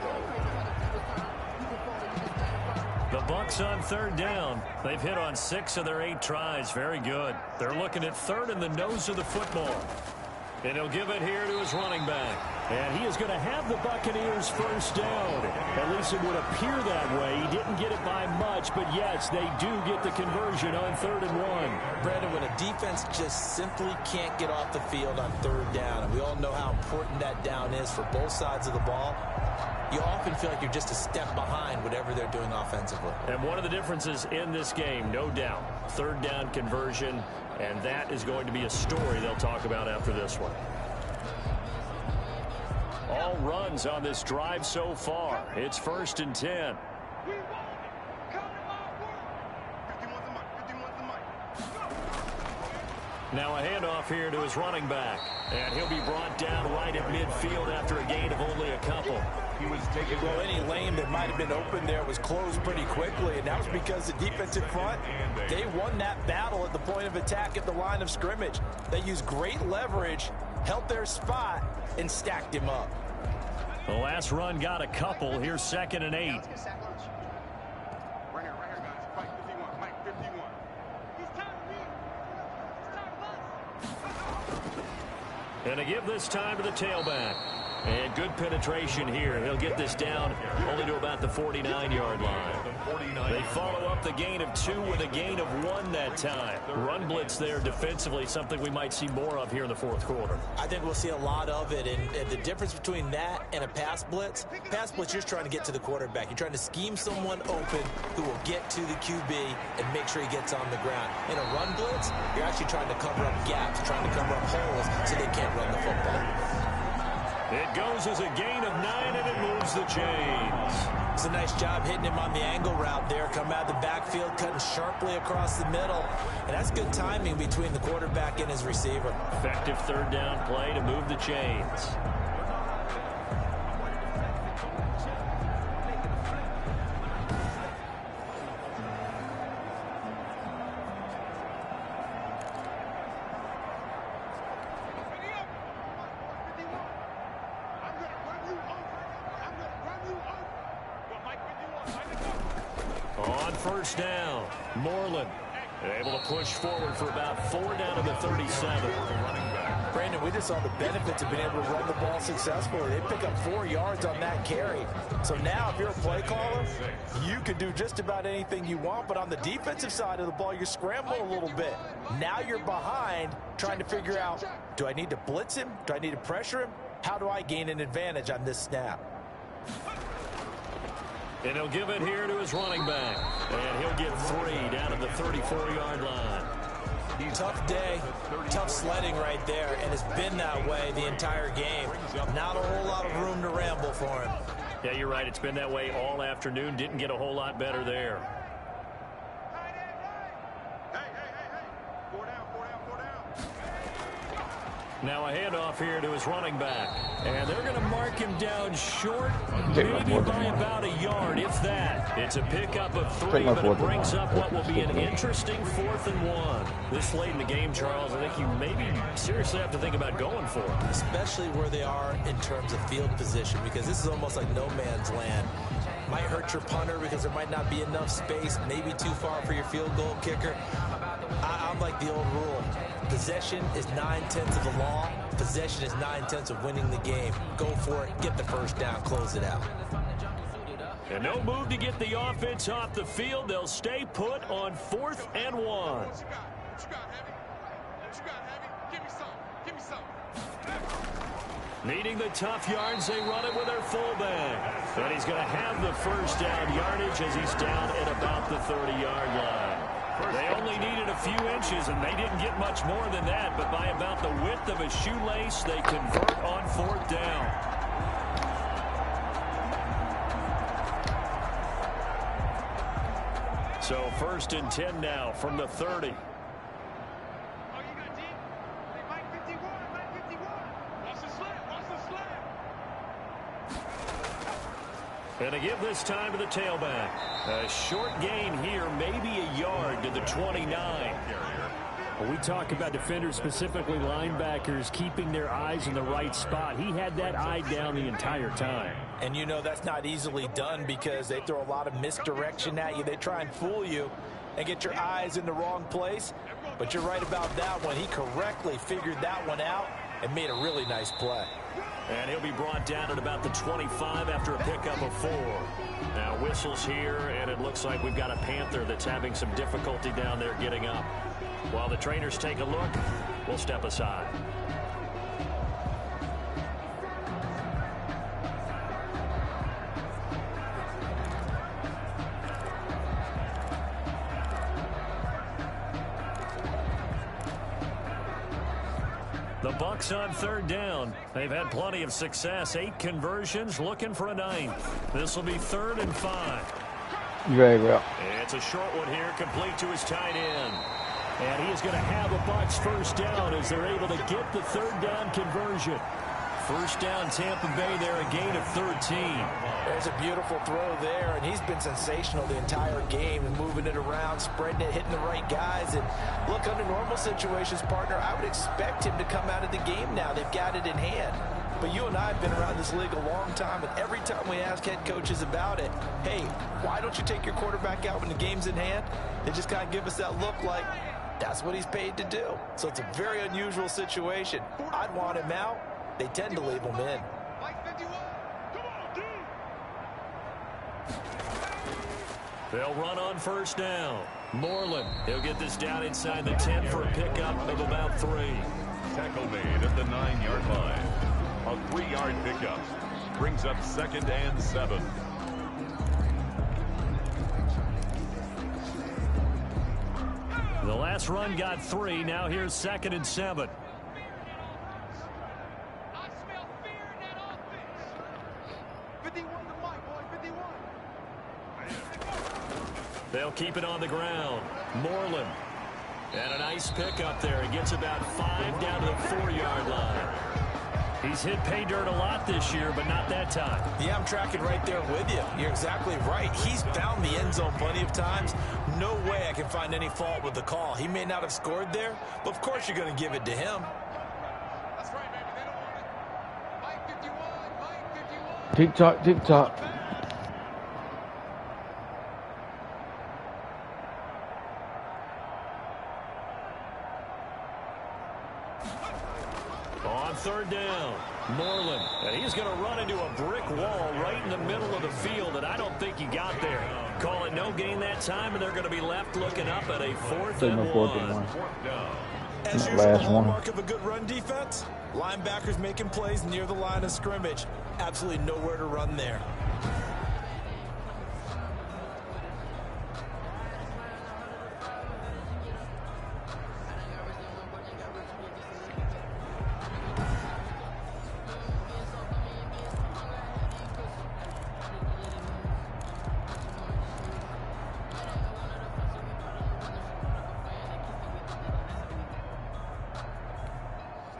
[SPEAKER 3] The Bucs on 3rd down. They've hit on 6 of their 8 tries. Very good. They're looking at 3rd in the nose of the football. And he'll give it here to his running back. And he is going to have the Buccaneers first down. At least it would appear that way. He didn't get it by much, but yes, they do get the conversion on 3rd and 1.
[SPEAKER 4] Brandon, when a defense just simply can't get off the field on 3rd down, and we all know how important that down is for both sides of the ball, you often feel like you're just a step behind whatever they're doing offensively.
[SPEAKER 3] And one of the differences in this game, no doubt, 3rd down conversion, and that is going to be a story they'll talk about after this one. All runs on this drive so far. It's 1st and 10. Now a handoff here to his running back. And he'll be brought down right at midfield after a gain of only a couple.
[SPEAKER 5] He was taking
[SPEAKER 4] well, any lane that might have been open there was closed pretty quickly, and that was because the defensive front, they won that battle at the point of attack at the line of scrimmage. They used great leverage, held their spot, and stacked him up.
[SPEAKER 3] The last run got a couple. Here's 2nd and 8. And a give this time to the tailback. And good penetration here. He'll get this down only to about the 49-yard line. They follow up the gain of 2 with a gain of 1 that time. Run blitz there defensively, something we might see more of here in the fourth quarter.
[SPEAKER 4] I think we'll see a lot of it. And the difference between that and a pass blitz, you're just trying to get to the quarterback. You're trying to scheme someone open who will get to the QB and make sure he gets on the ground. In a run blitz, you're actually trying to cover up gaps, trying to cover up holes so they can't run the football.
[SPEAKER 3] It goes as a gain of 9, and it moves the chains.
[SPEAKER 4] It's a nice job hitting him on the angle route there. Come out of the backfield, cutting sharply across the middle. And that's good timing between the quarterback and his receiver.
[SPEAKER 3] Effective 3rd down play to move the chains. On first down, Moreland able to push forward for about 4 down to the 37.
[SPEAKER 4] Brandon, we just saw the benefits of being able to run the ball successfully. They pick up 4 yards on that carry. So now if you're a play caller, you can do just about anything you want. But on the defensive side of the ball, you're scrambling a little bit. Now you're behind trying to figure out, do I need to blitz him? Do I need to pressure him? How do I gain an advantage on this snap?
[SPEAKER 3] And he'll give it here to his running back. And he'll get 3 down at the 34-yard line.
[SPEAKER 4] Tough day, tough sledding right there, and it's been that way the entire game. Not a whole lot of room to ramble for him.
[SPEAKER 3] Yeah, you're right. It's been that way all afternoon. Didn't get a whole lot better there. Now a handoff here to his running back. And they're going to mark him down short, maybe by about a yard, if that. It's a pickup of 3, but it brings up what will be an interesting 4th and 1. This late in the game, Charles, I think you maybe seriously have to think about going for it.
[SPEAKER 4] Especially where they are in terms of field position, because this is almost like no man's land. Might hurt your punter because there might not be enough space, maybe too far for your field goal kicker. I'm like the old rule. Possession is 9/10 of the law. Possession is 9/10 of winning the game. Go for it. Get the first down. Close it out.
[SPEAKER 3] And no move to get the offense off the field. They'll stay put on 4th and 1. Needing the tough yards, they run it with their fullback. And he's going to have the first down yardage as he's down at about the 30-yard line. They only needed a few inches, and they didn't get much more than that. But by about the width of a shoelace, they convert on 4th down. So 1st and 10 now from the 30. And to give this time to the tailback. A short gain here, maybe a yard to the 29.
[SPEAKER 8] When we talk about defenders, specifically linebackers, keeping their eyes in the right spot, he had that eye down the entire time.
[SPEAKER 4] And you know that's not easily done because they throw a lot of misdirection at you. They try and fool you and get your eyes in the wrong place. But you're right about that one. He correctly figured that one out and made a really nice play.
[SPEAKER 3] And he'll be brought down at about the 25 after a pickup of 4. Now whistles here, and it looks like we've got a Panther that's having some difficulty down there getting up. While the trainers take a look, we'll step aside. The Bucs on 3rd down. They've had plenty of success. 8 conversions, looking for a 9th. This will be 3rd and 5.
[SPEAKER 2] Very well.
[SPEAKER 3] It's a short one here, complete to his tight end. And he is going to have a Bucs first down as they're able to get the 3rd down conversion. First down, Tampa Bay there, a gain of 13.
[SPEAKER 4] There's a beautiful throw there, and he's been sensational the entire game and moving it around, spreading it, hitting the right guys. And look, under normal situations, partner, I would expect him to come out of the game now. They've got it in hand. But you and I have been around this league a long time, and every time we ask head coaches about it, hey, why don't you take your quarterback out when the game's in hand? They just kind of give us that look like that's what he's paid to do. So it's a very unusual situation. I'd want him out. They tend to leave him in.
[SPEAKER 3] They'll run on first down. Moreland, he'll get this down inside the 10 for a pickup of about 3.
[SPEAKER 5] Tackle made at the 9-yard line. A 3-yard pickup brings up 2nd and 7.
[SPEAKER 3] The last run got 3. Now here's 2nd and 7. They'll keep it on the ground. Moreland. And a nice pickup there. He gets about 5 down to the 4-yard line. He's hit pay dirt a lot this year, but not that time.
[SPEAKER 4] Yeah, I'm tracking right there with you. You're exactly right. He's found the end zone plenty of times. No way I can find any fault with the call. He may not have scored there, but of course you're going to give it to him.
[SPEAKER 6] That's right, baby. They don't want it. Mike 51, Mike 51.
[SPEAKER 2] Tick-tock, tick-tock.
[SPEAKER 8] third down. Moreland, and he's going to run into a brick wall right in the middle of the field, and I don't think he got there. Call it no gain that time, and they're going to be left looking up at a 4th and 1.
[SPEAKER 4] As usual, the hallmark of a good run defense, linebackers making plays near the line of scrimmage. Absolutely nowhere to run there.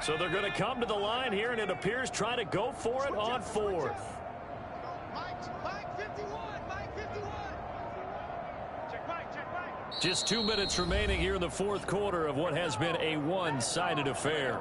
[SPEAKER 8] So they're going to come to the line here, and it appears try to go for it on 4th. Just 2 minutes remaining here in the 4th quarter of what has been a one-sided affair.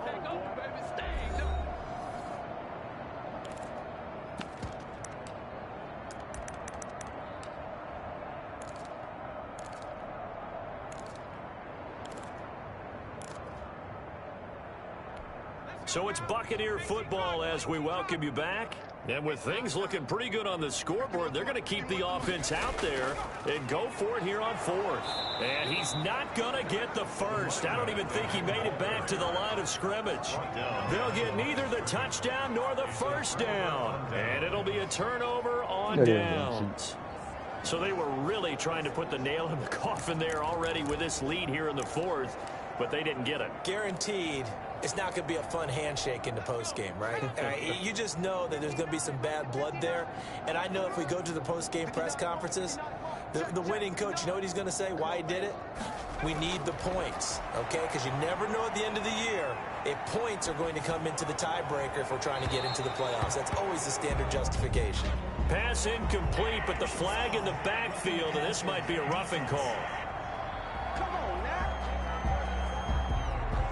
[SPEAKER 8] So it's Buccaneer football as we welcome you back. And with things looking pretty good on the scoreboard, they're going to keep the offense out there and go for it here on 4th. And he's not going to get the first. I don't even think he made it back to the line of scrimmage. They'll get neither the touchdown nor the first down. And it'll be a turnover on downs. So they were really trying to put the nail in the coffin there already with this lead here in the 4th, but they didn't get it.
[SPEAKER 4] Guaranteed. It's not going to be a fun handshake in the postgame, right? You just know that there's going to be some bad blood there. And I know if we go to the postgame press conferences, the winning coach, you know what he's going to say, why he did it? We need the points, okay? Because you never know at the end of the year if points are going to come into the tiebreaker if we're trying to get into the playoffs. That's always the standard justification.
[SPEAKER 8] Pass incomplete, but the flag in the backfield, and this might be a roughing call.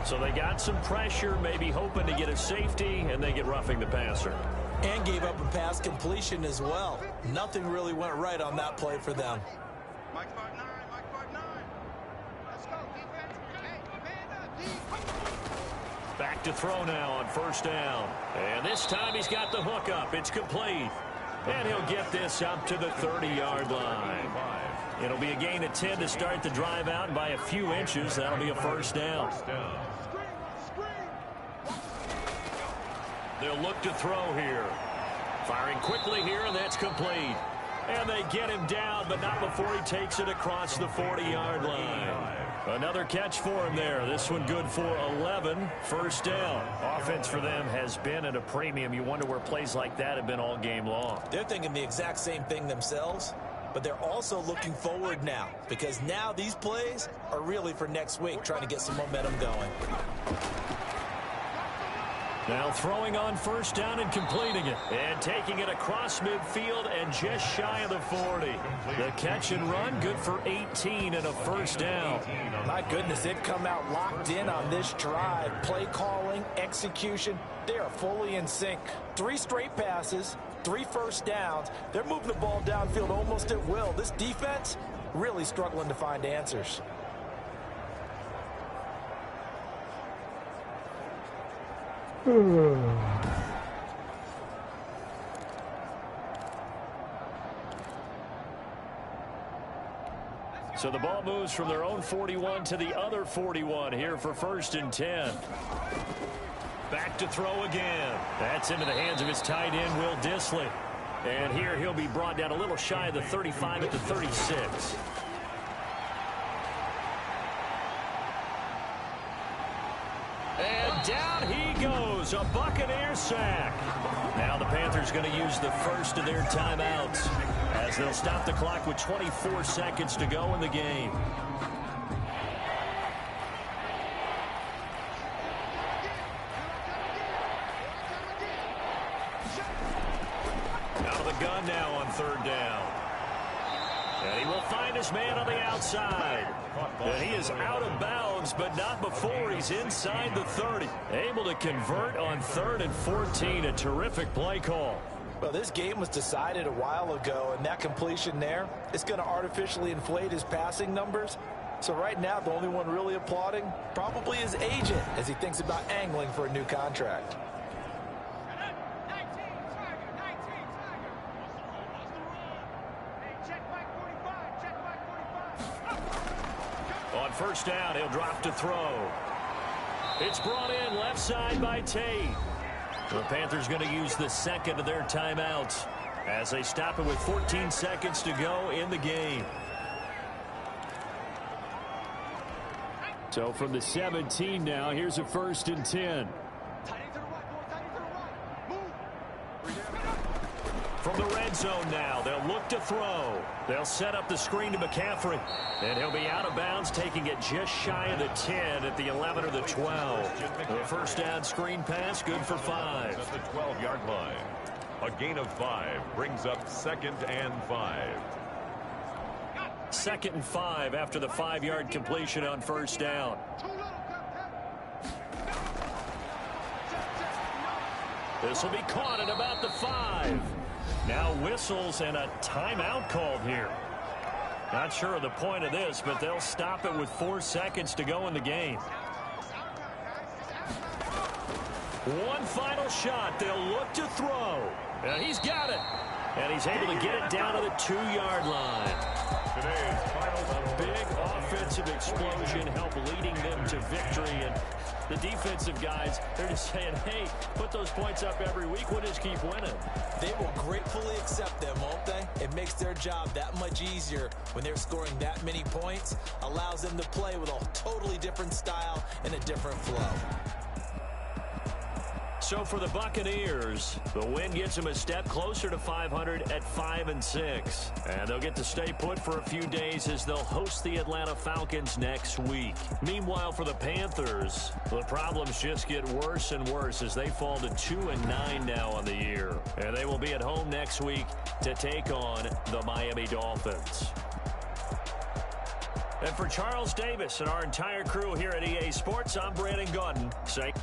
[SPEAKER 8] So they got some pressure, maybe hoping to get a safety, and they get roughing the passer.
[SPEAKER 4] And gave up a pass completion as well. Nothing really went right on that play for them.
[SPEAKER 6] Mike 5-9, Mike 5-9. Let's go, defense. Hey, man up,
[SPEAKER 8] Back to throw now on 1st down. And this time he's got the hook up. It's complete. And he'll get this up to the 30-yard line. It'll be a gain of 10 to start the drive out, and by a few inches, that'll be a 1st down. They'll look to throw here. Firing quickly here, and that's complete. And they get him down, but not before he takes it across the 40-yard line. Another catch for him there. This one good for 11. 1st down. Offense for them has been at a premium. You wonder where plays like that have been all game long.
[SPEAKER 4] They're thinking the exact same thing themselves, but they're also looking forward now, because now these plays are really for next week, trying to get some momentum going.
[SPEAKER 8] Now throwing on 1st down and completing it. And taking it across midfield and just shy of the 40. The catch and run good for 18 and a 1st down.
[SPEAKER 4] My goodness, they've come out locked in on this drive. Play calling, execution, they are fully in sync. 3 straight passes, 3 first downs. They're moving the ball downfield almost at will. This defense really struggling to find answers.
[SPEAKER 8] So the ball moves from their own 41 to the other 41 here for 1st and 10. Back to throw again. That's into the hands of his tight end, Will Dissly. And here he'll be brought down a little shy of the 35 at the 36. And down he goes, a Buccaneer sack. Now the Panthers going to use the first of their timeouts as they'll stop the clock with 24 seconds to go in the game. Out of the gun now on 3rd down. And he will find his man on the outside. And he is out of bounds, but not before he's inside the 30. Able to convert on 3rd and 14. A terrific play call.
[SPEAKER 4] Well, this game was decided a while ago, and that completion there is going to artificially inflate his passing numbers. So right now, the only one really applauding probably his agent as he thinks about angling for a new contract.
[SPEAKER 8] On first down, he'll drop to throw. It's brought in left side by Tate. The Panthers going to use the second of their timeouts as they stop it with 14 seconds to go in the game. So from the 17 now, here's a 1st and 10. From the red zone now, they'll look to throw. They'll set up the screen to McCaffrey. And he'll be out of bounds, taking it just shy of the 10 at the 11 or the 12. The first down screen pass, good for 5.
[SPEAKER 5] At the 12-yard line. A gain of 5 brings up 2nd and 5.
[SPEAKER 8] 2nd and 5 after the 5-yard completion on first down. This will be caught at about the 5. Now whistles and a timeout called here. Not sure of the point of this, but they'll stop it with 4 seconds to go in the game. One final shot. They'll look to throw. And he's got it. And he's able to get it down to the 2-yard line.
[SPEAKER 5] Today's final
[SPEAKER 8] A big offensive explosion helped leading them to victory. And the defensive guys, they're just saying, hey, put those points up every week. We'll just keep winning.
[SPEAKER 4] They will gratefully accept them, won't they? It makes their job that much easier when they're scoring that many points. Allows them to play with a totally different style and a different flow.
[SPEAKER 8] So for the Buccaneers, the win gets them a step closer to 500 at 5-6. And they'll get to stay put for a few days as they'll host the Atlanta Falcons next week. Meanwhile, for the Panthers, the problems just get worse and worse as they fall to 2-9 now on the year. And they will be at home next week to take on the Miami Dolphins. And for Charles Davis and our entire crew here at EA Sports, I'm Brandon Gaudin saying